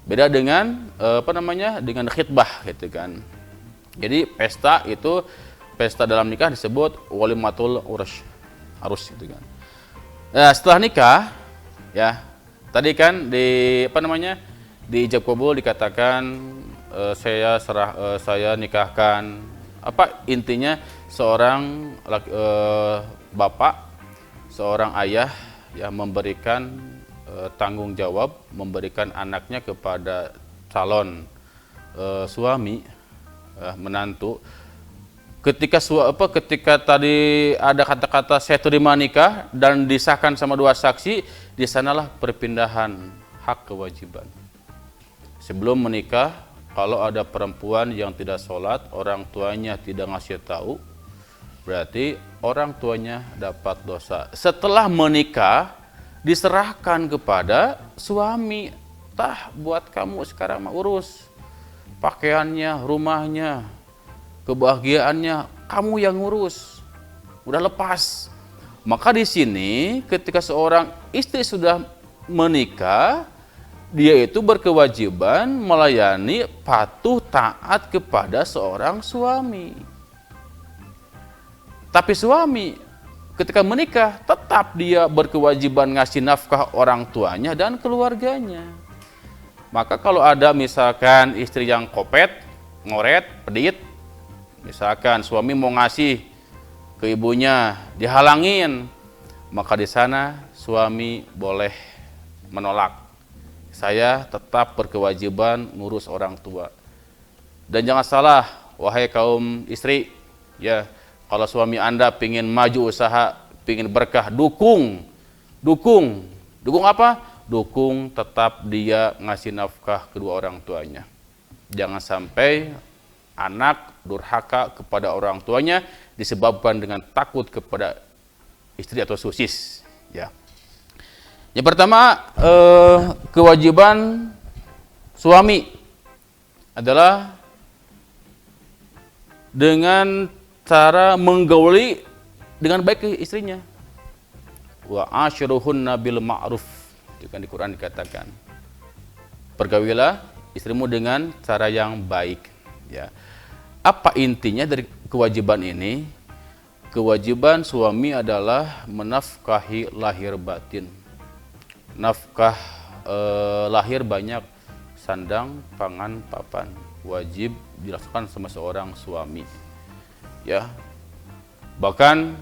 beda dengan dengan khitbah gitu kan. Jadi pesta itu, pesta dalam nikah disebut walimatul ursh, harus gitu kan. Nah, setelah nikah, ya tadi kan di di ijab kabul dikatakan saya nikahkan. Apa intinya? Seorang bapak, seorang ayah yang memberikan tanggung jawab, memberikan anaknya kepada calon suami, menantu, ketika tadi ada kata-kata saya terima nikah dan disahkan sama dua saksi, di sanalah perpindahan hak kewajiban. Sebelum menikah, kalau ada perempuan yang tidak sholat, orang tuanya tidak ngasih tahu, berarti orang tuanya dapat dosa. Setelah menikah, diserahkan kepada suami. Tah, buat kamu sekarang urus pakaiannya, rumahnya, kebahagiaannya, kamu yang ngurus. Udah lepas. Maka di sini ketika seorang istri sudah menikah, dia itu berkewajiban melayani, patuh, taat kepada seorang suami. Tapi suami ketika menikah tetap dia berkewajiban ngasih nafkah orang tuanya dan keluarganya. Maka kalau ada misalkan istri yang kopet, ngoret, pedit, misalkan suami mau ngasih ke ibunya, dihalangin, maka di sana suami boleh menolak. Saya tetap berkewajiban ngurus orang tua. Dan jangan salah, wahai kaum istri, ya, kalau suami Anda pingin maju usaha, pingin berkah, dukung apa? Dukung tetap dia ngasih nafkah kedua orang tuanya. Jangan sampai anak durhaka kepada orang tuanya disebabkan dengan takut kepada istri atau susis. Ya. Yang pertama, kewajiban suami adalah dengan cara menggauli dengan baik ke istrinya. Wa ashiruhunna bil ma'ruf. Itu kan di Quran dikatakan. Pergaulilah istrimu dengan cara yang baik, ya. Apa intinya dari kewajiban ini? Kewajiban suami adalah menafkahi lahir batin. Nafkah lahir banyak, sandang, pangan, papan, wajib dilaksanakan sama seorang suami. Ya, bahkan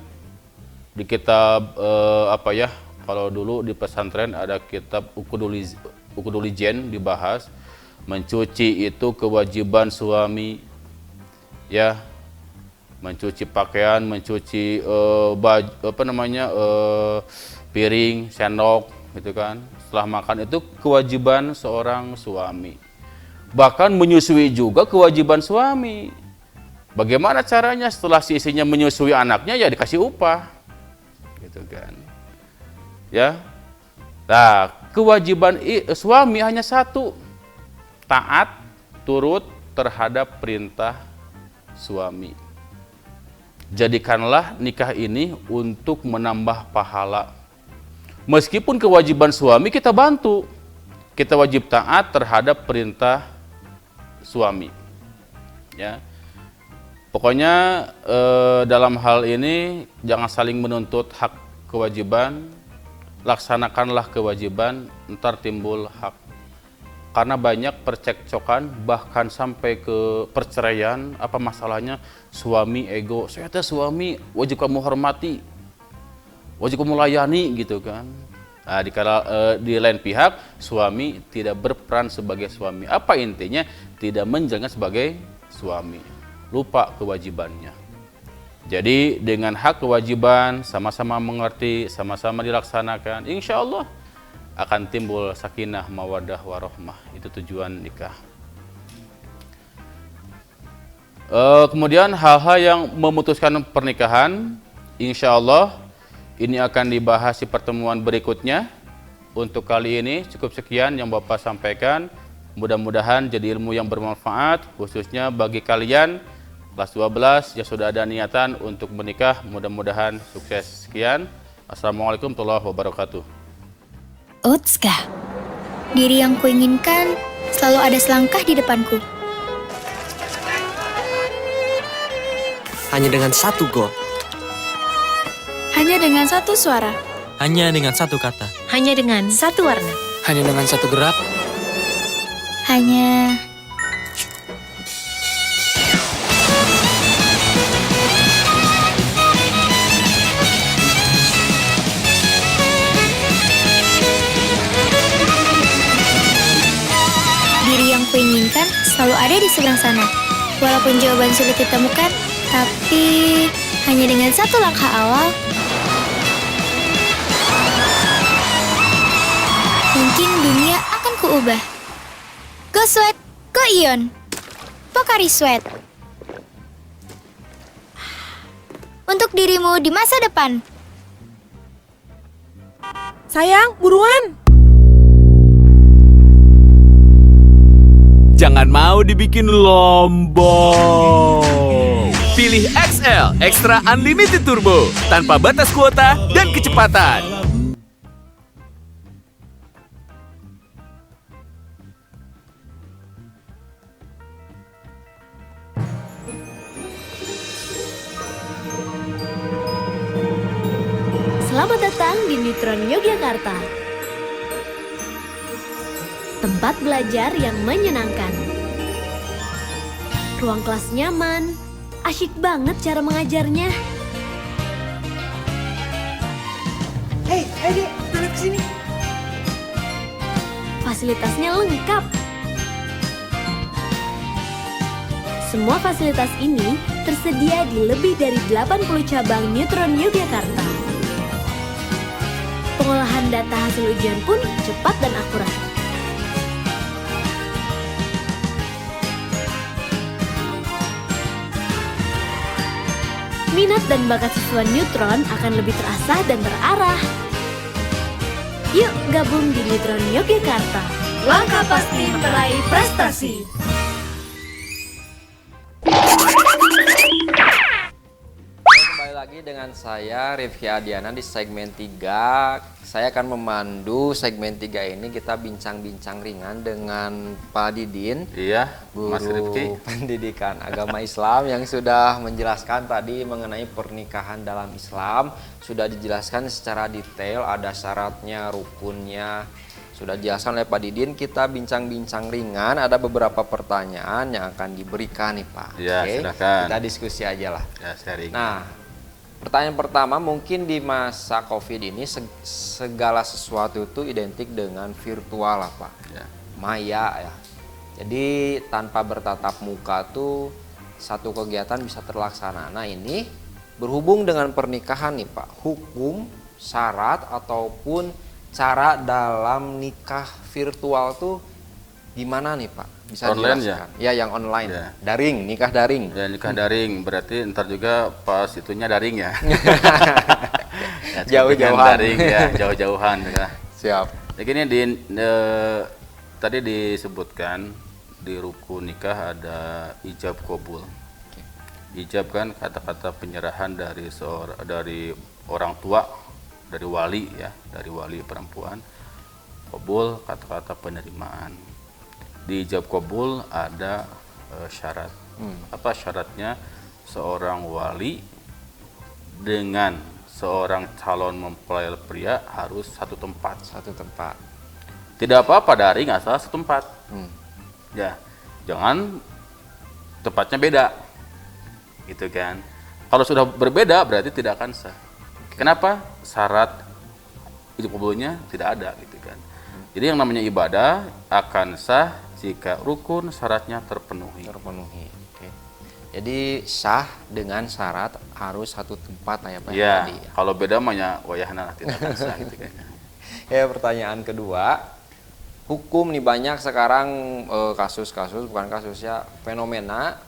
di kitab kalau dulu di pesantren ada kitab Ukudulijen dibahas, mencuci itu kewajiban suami, ya, mencuci pakaian, mencuci piring, sendok, gitu kan. Setelah makan itu kewajiban seorang suami. Bahkan menyusui juga kewajiban suami. Bagaimana caranya? Setelah si istrinya menyusui anaknya, ya dikasih upah, gitu kan. Ya, nah kewajiban suami hanya satu, taat, turut terhadap perintah suami. Jadikanlah nikah ini untuk menambah pahala. Meskipun kewajiban suami kita bantu, kita wajib taat terhadap perintah suami. Ya. Pokoknya dalam hal ini jangan saling menuntut hak kewajiban, laksanakanlah kewajiban, ntar timbul hak. Karena banyak percekcokan, bahkan sampai ke perceraian. Apa masalahnya? Suami ego, saya teh suami wajib kamu hormati, wajib kamu layani, gitu kan. Nah, di lain pihak suami tidak berperan sebagai suami. Apa intinya? Tidak menjalankan sebagai suami, lupa kewajibannya. Jadi dengan hak kewajiban sama-sama mengerti, sama-sama dilaksanakan, insya Allah akan timbul sakinah, mawaddah, warohmah. Itu tujuan nikah. Kemudian hal-hal yang memutuskan pernikahan, insya Allah ini akan dibahas di pertemuan berikutnya. Untuk kali ini cukup sekian yang Bapak sampaikan. Mudah-mudahan jadi ilmu yang bermanfaat, khususnya bagi kalian kelas 12 yang sudah ada niatan untuk menikah. Mudah-mudahan sukses. Sekian. Assalamualaikum warahmatullahi wabarakatuh. Otska, diri yang kuinginkan selalu ada selangkah di depanku. Hanya dengan satu gol. Hanya dengan satu suara. Hanya dengan satu kata. Hanya dengan satu warna. Hanya dengan satu gerak. Hanya diri yang kuinginkan selalu ada di seberang sana. Walaupun jawaban sulit ditemukan, Tapi hanya dengan satu langkah awal, mungkin dunia akan kuubah. Go Sweat, Go Ion, Pocari Sweat. Untuk dirimu di masa depan. Sayang, buruan. Jangan mau dibikin lombong. Pilih XL, Extra Unlimited Turbo, tanpa batas kuota dan kecepatan. Selamat datang di Neutron Yogyakarta. Tempat belajar yang menyenangkan. Ruang kelas nyaman, asyik banget cara mengajarnya. Hei, ayo dek, kesini. Fasilitasnya lengkap. Semua fasilitas ini tersedia di lebih dari 80 cabang Neutron Yogyakarta. Pengolahan data hasil ujian pun cepat dan akurat. Minat dan bakat siswa Neutron akan lebih terasah dan terarah. Yuk gabung di Neutron Yogyakarta. Langkah pasti meraih prestasi. Kembali lagi dengan saya Rifki Adiana di segmen 3. Saya akan memandu segmen 3 ini. Kita bincang-bincang ringan dengan Pak Didin. Iya, Mas Guru Rifki. Pendidikan Agama Islam yang sudah menjelaskan tadi mengenai pernikahan dalam Islam. Sudah dijelaskan secara detail, ada syaratnya, rukunnya. Sudah dijelaskan oleh Pak Didin. Kita bincang-bincang ringan. Ada beberapa pertanyaan yang akan diberikan nih Pak. Iya, Oke? silakan. Kita diskusi aja lah. Ya, sharing. Nah, pertanyaan pertama, mungkin di masa COVID ini segala sesuatu itu identik dengan virtual lah Pak. Ya. Maya ya. Jadi tanpa bertatap muka tuh satu kegiatan bisa terlaksana. Nah ini berhubung dengan pernikahan nih Pak, hukum, syarat ataupun cara dalam nikah virtual tuh gimana nih Pak? Bisa Online dijelaskan? Ya, yang online. Ya. Daring, nikah daring. Ya, nikah daring berarti ntar juga pas itunya daring ya. Ya, Jauh-jauhan. Daring ya, jauh-jauhan ya. Siap. Ya gini tadi disebutkan di rukun nikah ada ijab qabul. Ijab kan kata-kata penyerahan dari orang tua, dari wali ya, dari wali perempuan. Qabul kata-kata penerimaan. Di ijab qabul ada syarat. Apa syaratnya? Seorang wali dengan seorang calon mempelai pria harus satu tempat. Satu tempat. Tidak apa-apa daring asal satu tempat. Ya, jangan tempatnya beda. Gitu kan. Kalau sudah berbeda berarti tidak akan sah. Kenapa? Syarat ijab qabulnya tidak ada gitu kan. Jadi yang namanya ibadah akan sah jika rukun syaratnya terpenuhi. Terpenuhi. Oke. Jadi sah dengan syarat harus satu tempat ya Pak Ya, tadi. kalau beda mah wayahna tidak akan sah gitu kan. Ya, pertanyaan kedua, hukum nih banyak sekarang kasus-kasus, bukan kasus ya, fenomena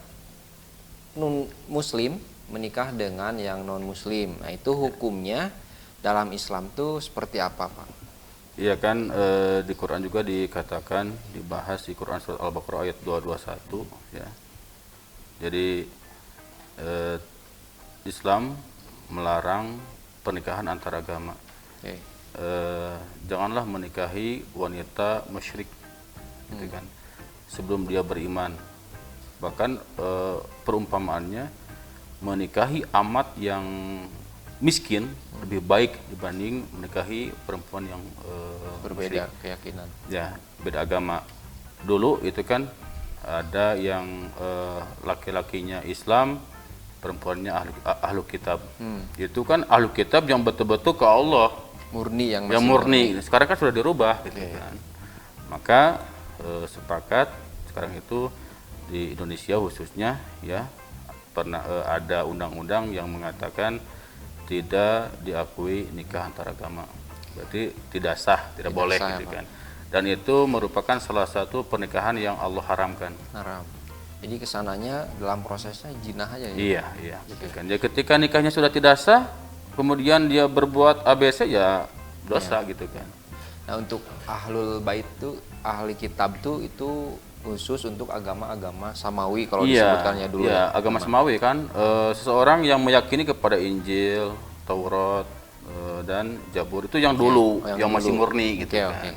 non muslim menikah dengan yang non muslim. Nah, itu hukumnya dalam Islam tuh seperti apa, Pak? Iya kan, di Quran juga dikatakan, dibahas di Quran surat Al-Baqarah ayat 221 ya. Jadi Islam melarang pernikahan antar agama. Okay. Janganlah menikahi wanita musyrik gitu kan, sebelum dia beriman. Bahkan perumpamaannya menikahi amat yang miskin lebih baik dibanding menikahi perempuan yang berbeda musyrik. keyakinan. Ya, beda agama. Dulu itu kan ada yang laki-lakinya Islam, perempuannya ahlu kitab. Itu kan ahlu kitab yang betul-betul ke Allah, murni yang murni. Sekarang kan sudah dirubah gitu kan. Maka sepakat sekarang itu di Indonesia khususnya ya, pernah ada undang-undang yang mengatakan tidak diakui nikah antar agama. Berarti tidak sah, tidak boleh sah, gitu ya, kan. Dan itu merupakan salah satu pernikahan yang Allah haramkan. Haram. Jadi kesananya dalam prosesnya jinah aja ya. Iya, iya, gitu kan. Jadi ketika nikahnya sudah tidak sah, kemudian dia berbuat ABC ya dosa gitu kan. Nah, untuk ahlul bait tuh, ahli kitab tuh itu khusus untuk agama-agama samawi kalau disebutkannya dulu. Iya, agama samawi kan seseorang yang meyakini kepada Injil, Taurat dan Zabur itu yang dulu, yang masih murni gitu kan.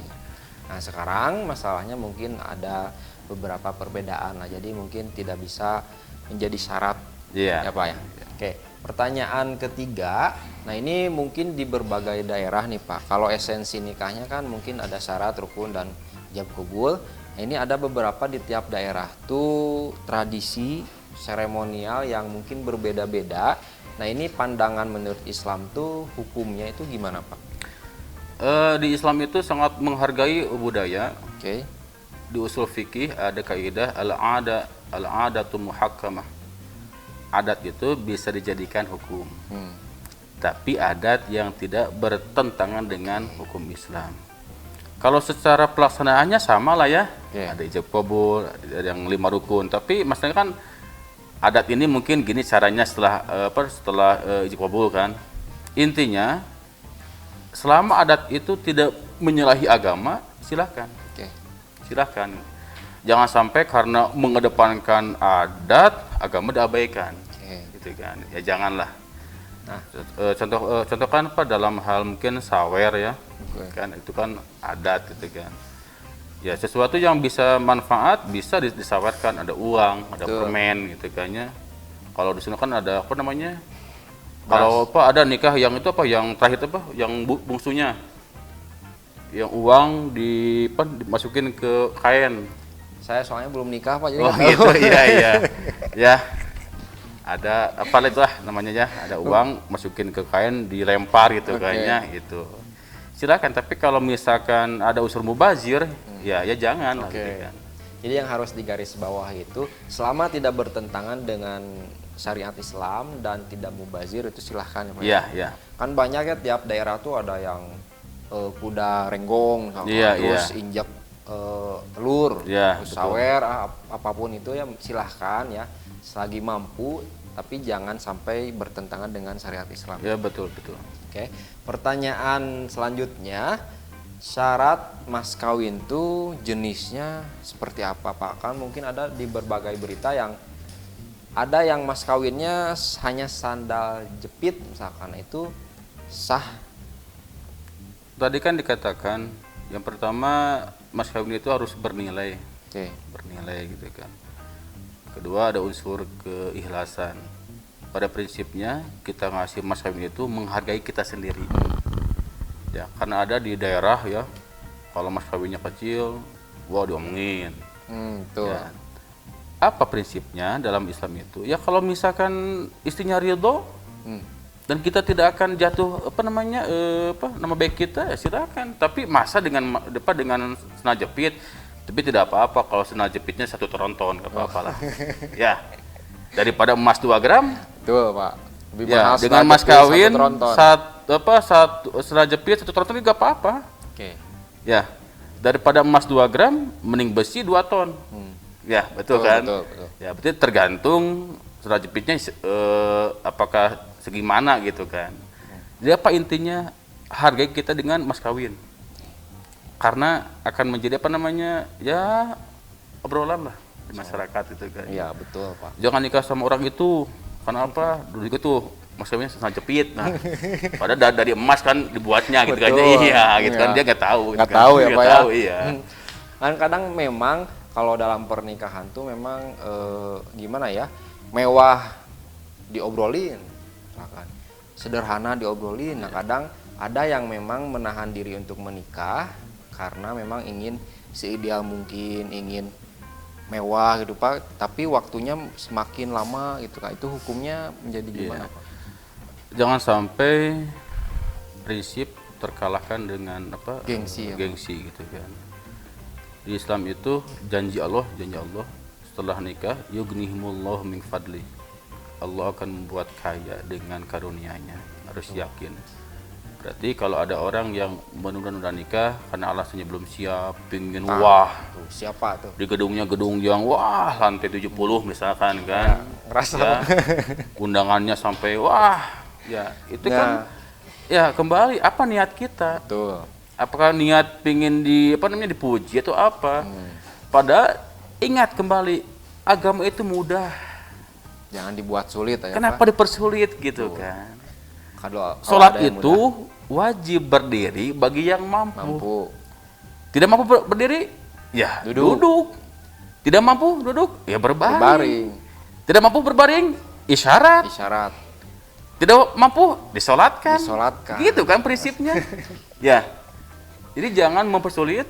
Nah, sekarang masalahnya mungkin ada beberapa perbedaan. Nah, jadi mungkin tidak bisa menjadi syarat ya Pak ya. Oke, pertanyaan ketiga. Nah, ini mungkin di berbagai daerah nih Pak. Kalau esensi nikahnya kan mungkin ada syarat, rukun dan ijab kabul. Nah, ini ada beberapa di tiap daerah tuh tradisi seremonial yang mungkin berbeda-beda. Nah, ini pandangan menurut Islam tuh hukumnya itu gimana Pak? Di Islam itu sangat menghargai budaya. Oke. Di usul fikih ada kaidah al-adatu muhakkamah. Adat itu bisa dijadikan hukum. Tapi adat yang tidak bertentangan dengan hukum Islam. Kalau secara pelaksanaannya sama lah ya. Ada ijab kabul, ada yang 5 rukun. Tapi maksudnya kan adat ini mungkin gini caranya setelah ijab kabul kan. Intinya selama adat itu tidak menyalahi agama, silahkan. Silahkan. Jangan sampai karena mengedepankan adat, agama diabaikan. Gitu kan. Ya janganlah. Nah, contoh kan Pak dalam hal mungkin sawer ya. Kan itu kan adat gitu kan. Ya sesuatu yang bisa manfaat bisa disawerkan, ada uang, ada permen gitu kan ya. Kalau di sini kan ada apa namanya? Kalau apa ada nikah yang itu apa yang terakhir apa? Yang bungsunya. Yang uang dimasukin ke kain. Saya soalnya belum nikah Pak, jadi gitu. Iya. Ya. Ada apa itu lah namanya ya, ada uang masukin ke kain dilempar gitu kayaknya itu. Silakan, tapi kalau misalkan ada unsur mubazir, ya jangan lah gitu kan. Jadi yang harus digaris bawah itu selama tidak bertentangan dengan syariat Islam dan tidak mubazir itu silahkan ya Pak. Iya. Kan banyak ya tiap daerah tuh ada yang kuda renggong, terus injak telur, sawer, apapun itu ya silahkan ya, selagi mampu, tapi jangan sampai bertentangan dengan syariat Islam. Ya betul. Oke, pertanyaan selanjutnya, syarat mas kawin tuh jenisnya seperti apa Pak? Kan mungkin ada di berbagai berita yang ada yang mas kawinnya hanya sandal jepit misalkan, itu sah? Tadi kan dikatakan yang pertama mas kawin itu harus bernilai, bernilai gitu kan. Kedua ada unsur keikhlasan. Pada prinsipnya kita ngasih mas kawin itu menghargai kita sendiri. Ya, karena ada di daerah ya kalau mas kawinnya kecil, diomongin. Ya. Apa prinsipnya dalam Islam itu? Ya kalau misalkan istrinya ridho dan kita tidak akan jatuh nama baik kita, ya silakan. Tapi masa dengan sena jepit, tapi tidak apa-apa kalau sena jepitnya 1 tronton, nggak apa-apa lah. Ya, daripada emas 2 gram, betul Pak. Lebih ya, mahal dengan mas kawin sena jepit 1 tronton nggak apa-apa. Ya, daripada emas 2 gram, mending besi 2 ton. Ya, betul kan? Betul. Ya, berarti tergantung sena jepitnya apakah segimana gitu kan. Jadi apa intinya, hargai kita dengan mas kawin. Karena akan menjadi ya obrolan lah di masyarakat itu kan. Iya, betul Pak. Jangan nikah sama orang itu, karena apa? Dulu itu mas kawinnya sena jepit. Nah, padahal dari emas kan dibuatnya gitu kan. Iya, gitu kan, dia nggak tahu. Nggak tahu ya Pak ya. Iya. Kan kadang memang kalau dalam pernikahan tuh memang gimana ya, mewah diobrolin, sederhana diobrolin. Nah, kadang ada yang memang menahan diri untuk menikah karena memang ingin seideal mungkin, ingin mewah gitu Pak, tapi waktunya semakin lama gitu kan. Itu hukumnya menjadi gimana Pak? Jangan sampai prinsip terkalahkan dengan gengsi gitu kan. Di Islam itu janji Allah setelah nikah, yughnihimullahu min fadli. Allah akan membuat kaya dengan karunia-Nya. Harus yakin. Berarti kalau ada orang yang menunda-nunda nikah karena alasannya belum siap, pingin wah, tuh, siapa tuh? di gedungnya gedung yang wah lantai 70 misalkan kan, ngerasa ya, undangannya sampai wah, ya itu kan, ya kembali apa niat kita? Tuh. Apakah niat pingin dipuji atau apa? Padahal ingat kembali agama itu mudah. Jangan dibuat sulit ya. Kenapa dipersulit gitu kan? Kalau sholat itu wajib berdiri bagi yang mampu. Tidak mampu berdiri, ya duduk. Tidak mampu duduk, ya berbaring. Tidak mampu berbaring, isyarat. Tidak mampu disolatkan. Gitu kan prinsipnya. Ya. Jadi jangan mempersulit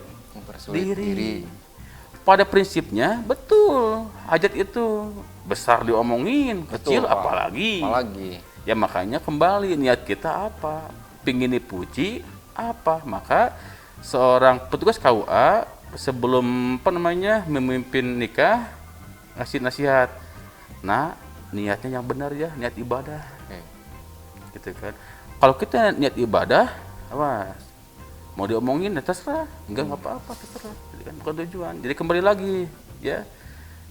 diri. Pada prinsipnya betul, hajat itu besar diomongin, kecil apalagi. Ya makanya kembali niat kita apa? Pingin dipuji apa? Maka seorang petugas KUA sebelum memimpin nikah ngasih nasihat. Nah, niatnya yang benar ya, niat ibadah. Gitu kan. Kalau kita niat ibadah, awas. Mau diomongin ya terserah, enggak apa-apa terserah. Jadi kan bukan tujuan. Jadi kembali lagi ya.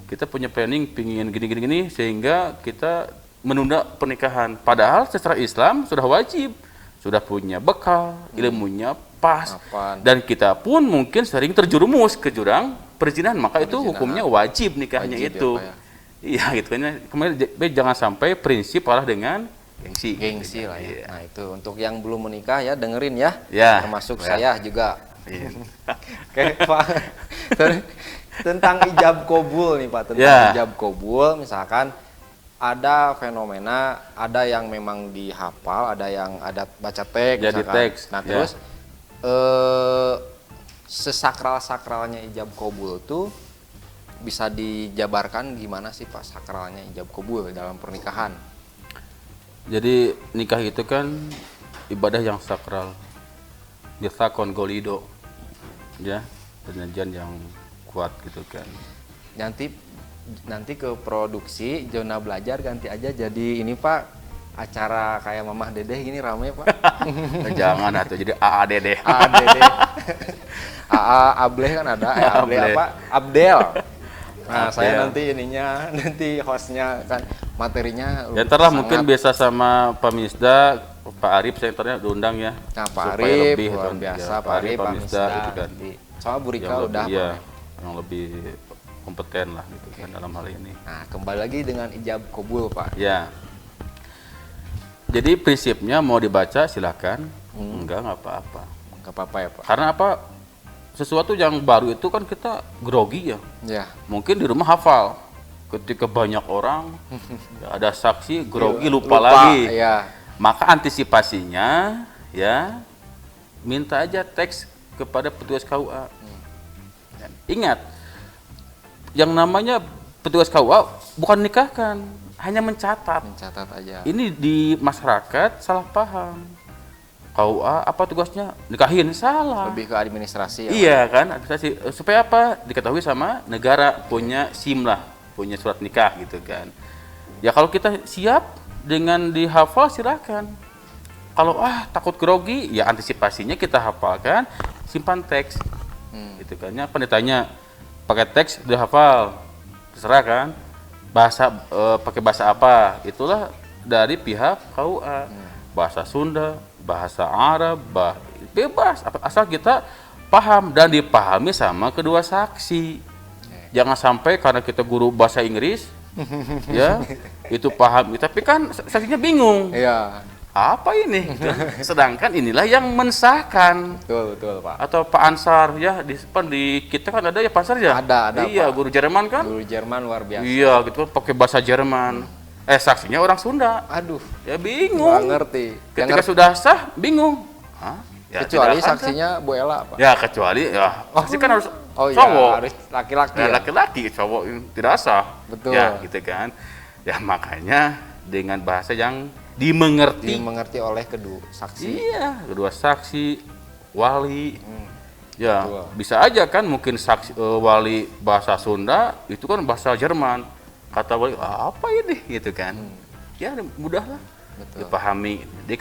Kita punya planning pingin gini sehingga kita menunda pernikahan. Padahal secara Islam sudah wajib, sudah punya bekal, ilmunya pas, dan kita pun mungkin sering terjerumus ke jurang perzinahan, maka itu hukumnya wajib nikahnya itu. Iya gitu kan. Kemudian jangan sampai prinsip kalah dengan gengsi lah ya. Nah itu untuk yang belum menikah ya dengerin ya. Termasuk saya juga. Oke Pak. Tentang ijab kabul nih Pak, tentang ijab kabul misalkan ada fenomena, ada yang memang dihafal, ada yang ada baca teks. Jadi teks. Nah terus sesakral-sakralnya ijab kabul tuh bisa dijabarkan gimana sih Pak sakralnya ijab kabul dalam pernikahan? Jadi nikah itu kan ibadah yang sakral, biasakon golido, ya perjanjian yang kuat gitu kan. Nanti ke produksi Zona Belajar ganti aja jadi ini Pak, acara kayak Mamah Dedeh gini rame Pak. Jangan atau jadi AA Dedeh. AA Dedeh. AA Ableh kan ada, Ableh apa? Abdel. Nah, saya nanti nanti hostnya kan materinya. Ya ntar lah mungkin biasa sama Pak Misda, Pak Arif senternya diundang ya. Nah, Pak Arif lebih luar biasa, ya, Pak Arif, Pak Misda gitu kan. Soalnya Bu Rika udah iya, yang lebih kompeten lah gitu kan dalam hal ini. Nah, kembali lagi dengan ijab kabul Pak. Ya. Jadi prinsipnya mau dibaca silakan, enggak apa-apa. Enggak apa-apa ya Pak. Karena apa? Sesuatu yang baru itu kan kita grogi ya. Ya. Mungkin di rumah hafal. Ketika banyak orang, ya ada saksi grogi lupa lagi. Ya. Maka antisipasinya ya minta aja teks kepada petugas KUA. Ingat, yang namanya petugas KUA bukan nikahkan, hanya mencatat. Mencatat aja. Ini di masyarakat salah paham. KUA apa tugasnya? Nikahin, salah. Lebih ke administrasi ya. Iya kan, administrasi. Supaya apa? Diketahui sama negara, punya SIM lah, punya surat nikah gitu kan. Ya kalau kita siap dengan dihafal silakan. Kalau takut grogi, ya antisipasinya kita hafalkan, simpan teks. Gitu kan. Ya pendetanya pakai teks udah hafal. Terserah kan. Bahasa pakai bahasa apa? Itulah dari pihak KUA. Bahasa Sunda, bahasa Arab, bebas asal kita paham dan dipahami sama kedua saksi. Jangan sampai karena kita guru bahasa Inggris ya itu paham tapi kan saksinya bingung. Iya. Apa ini? Sedangkan inilah yang mensahkan. Betul Pak. Atau Pak Ansar ya di kita kan ada ya Pak Ansar ya? Ada iya, Pak. Guru Jerman kan? Guru Jerman luar biasa. Iya, gitu pakai bahasa Jerman. Saksinya orang Sunda. Aduh. Ya bingung. Nggak ngerti. Ketika sudah sah, bingung. Ya, kecuali saksinya Bu Ella, Pak. Ya, kecuali ya. Saksi kan harus cowok. Ya, harus laki-laki. Ya, laki-laki, cowok tidak sah. Betul. Ya, gitu kan. Ya, makanya dengan bahasa yang dimengerti oleh kedua saksi. Iya, kedua saksi, wali. Ya, betul. Bisa aja kan mungkin saksi wali bahasa Sunda itu kan bahasa Jerman. Kata wali, apa ini gitu kan. ya mudah lah Betul. dipahami. Dia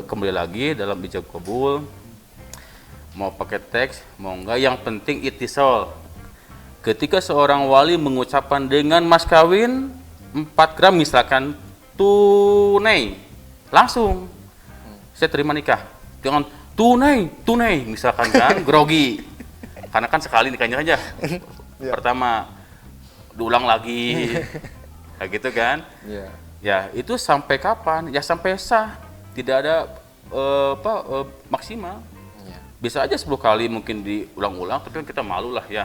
kembali lagi dalam ijab kabul, mau pakai teks mau enggak, yang penting itisol. Ketika seorang wali mengucapkan dengan mas kawin 4 gram misalkan tunai, langsung saya terima nikah. Jangan tunai misalkan kan grogi, karena kan sekali nikahnya aja pertama diulang lagi kayak gitu kan. Ya itu sampai kapan? Ya sampai sah, tidak ada maksimal. Bisa aja 10 kali mungkin diulang-ulang, tapi kan kita malu lah ya,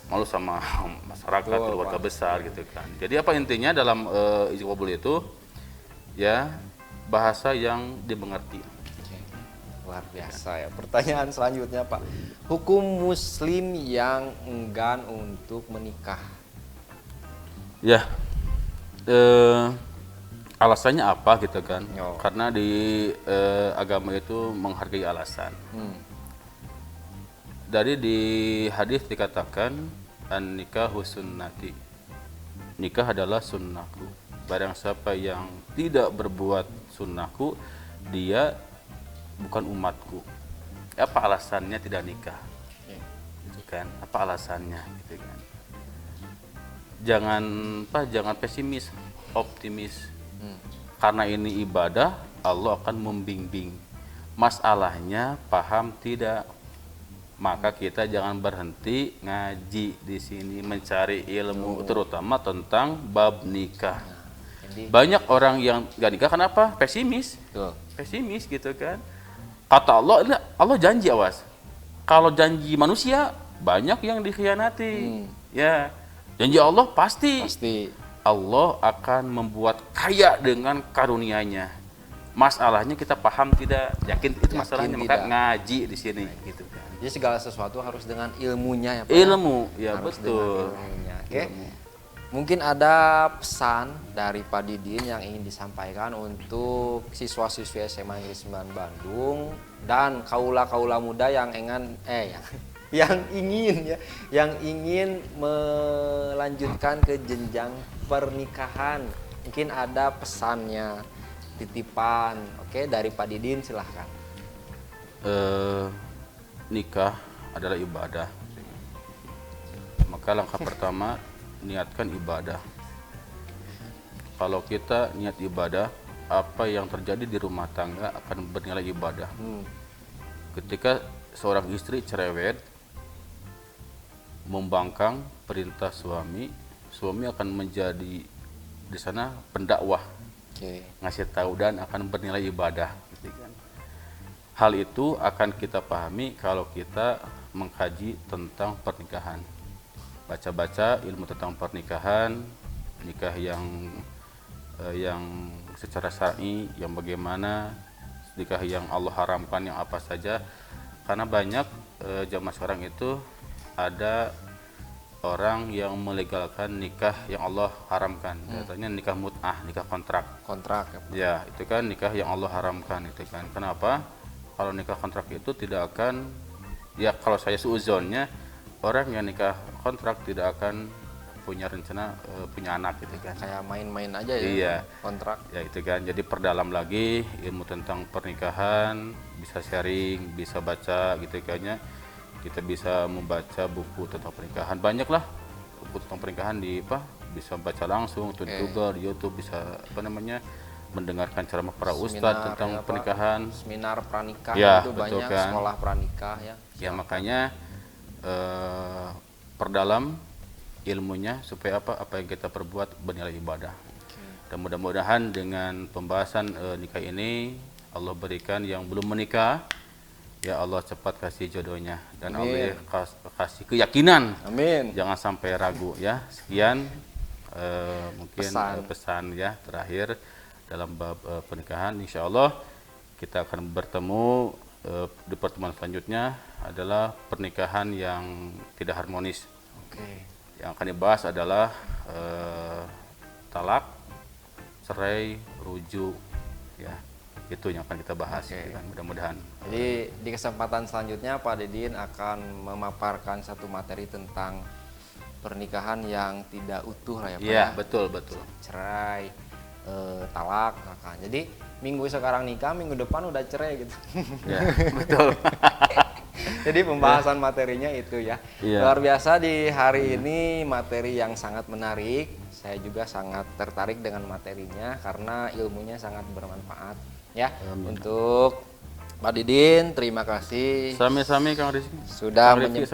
malu sama masyarakat, keluarga besar gitu kan. Jadi apa intinya dalam ijab kabul itu ya bahasa yang dimengerti. Luar biasa ya. Pertanyaan selanjutnya Pak, hukum muslim yang enggan untuk menikah. Ya, alasannya apa gitu kan? Karena di agama itu menghargai alasan. Dari di hadis dikatakan an nikahu sunnati, nikah adalah sunnahku. Barang siapa yang tidak berbuat sunnahku, dia bukan umatku. Apa alasannya tidak nikah? Gitu kan? Apa alasannya? Gitu kan? Jangan pesimis, optimis. Karena ini ibadah, Allah akan membimbing. Masalahnya paham tidak? Maka kita jangan berhenti ngaji di sini, mencari ilmu, terutama tentang bab nikah. Banyak orang yang gak nikah kenapa? Pesimis. Pesimis gitu kan. Kata Allah, Allah janji, awas. Kalau janji manusia banyak yang dikhianati. Ya, janji Allah pasti. Allah akan membuat kaya dengan karunia-Nya. Masalahnya kita paham tidak? Yakin itu masalahnya, maka ngaji di sini gitu kan. Jadi segala sesuatu harus dengan ilmunya ya Pak. Ilmu, ya harus betul. Dengan ilmunya. Oke. Mungkin ada pesan dari Pak Didin yang ingin disampaikan untuk siswa-siswi SMA Negeri 9 Bandung dan kaula-kaula muda yang yang ingin melanjutkan ke jenjang pernikahan. Mungkin ada pesannya, titipan. Oke, dari Pak Didin silahkan. Nikah adalah ibadah. Maka langkah pertama, niatkan ibadah. Kalau kita niat ibadah, apa yang terjadi di rumah tangga akan bernilai ibadah. Ketika seorang istri cerewet, membangkang perintah suami, suami akan menjadi di sana pendakwah, ngasih tahu dan akan bernilai ibadah. Hal itu akan kita pahami kalau kita mengkaji tentang pernikahan, baca-baca ilmu tentang pernikahan, nikah yang secara syar'i, yang bagaimana, nikah yang Allah haramkan yang apa saja. Karena banyak zaman sekarang itu ada orang yang melegalkan nikah yang Allah haramkan. Katanya nikah mut'ah, nikah kontrak. Ya, itu kan nikah yang Allah haramkan itu kan. Kenapa? Kalau nikah kontrak itu tidak akan, ya kalau saya suuzonnya, orang yang nikah kontrak tidak akan punya rencana punya anak gitu kan. Kayak main-main aja ya. Iya. Kontrak. Ya itu kan. Jadi perdalam lagi ilmu tentang pernikahan, bisa sharing, bisa baca gitu kan ya. Kita bisa membaca buku tentang pernikahan, banyaklah buku tentang pernikahan bisa baca langsung di Google, di YouTube, bisa mendengarkan ceramah para ustadz tentang pernikahan, seminar pranikah ya, itu banyak kan? Sekolah pranikah ya. Ya makanya perdalam ilmunya supaya apa yang kita perbuat bernilai ibadah. Dan mudah-mudahan dengan pembahasan nikah ini Allah berikan yang belum menikah, ya Allah cepat kasih jodohnya dan Allah kasih keyakinan. Amin. Jangan sampai ragu ya. Sekian mungkin pesan ya terakhir dalam bab pernikahan. Insya Allah kita akan bertemu di pertemuan selanjutnya adalah pernikahan yang tidak harmonis. Yang akan dibahas adalah talak, cerai, rujuk, ya itu yang akan kita bahas. Mudah-mudahan. Jadi di kesempatan selanjutnya Pak Didin akan memaparkan satu materi tentang pernikahan yang tidak utuh lah ya Pak. Iya, betul. Cerai, talak. Nah, jadi minggu sekarang nikah, minggu depan udah cerai gitu. Ya, betul. Jadi pembahasan materinya itu ya. Luar biasa di hari ini, materi yang sangat menarik. Saya juga sangat tertarik dengan materinya karena ilmunya sangat bermanfaat ya. Untuk Pak Didin, terima kasih. Sami-sami Kang Rizky. Sudah Kang Rizky,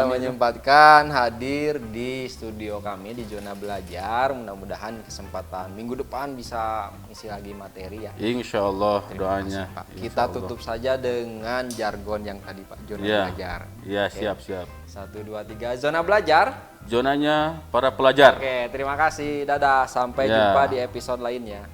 menyempatkan hadir di studio kami di Zona Belajar. Mudah-mudahan kesempatan minggu depan bisa isi lagi materi ya. Insya Allah doanya. Kasih, kita tutup saja dengan jargon yang tadi Pak, Zona Belajar. Iya, siap. 1, 2, 3, Zona Belajar. Zonanya para pelajar. Oke, terima kasih. Dadah. Sampai jumpa di episode lainnya.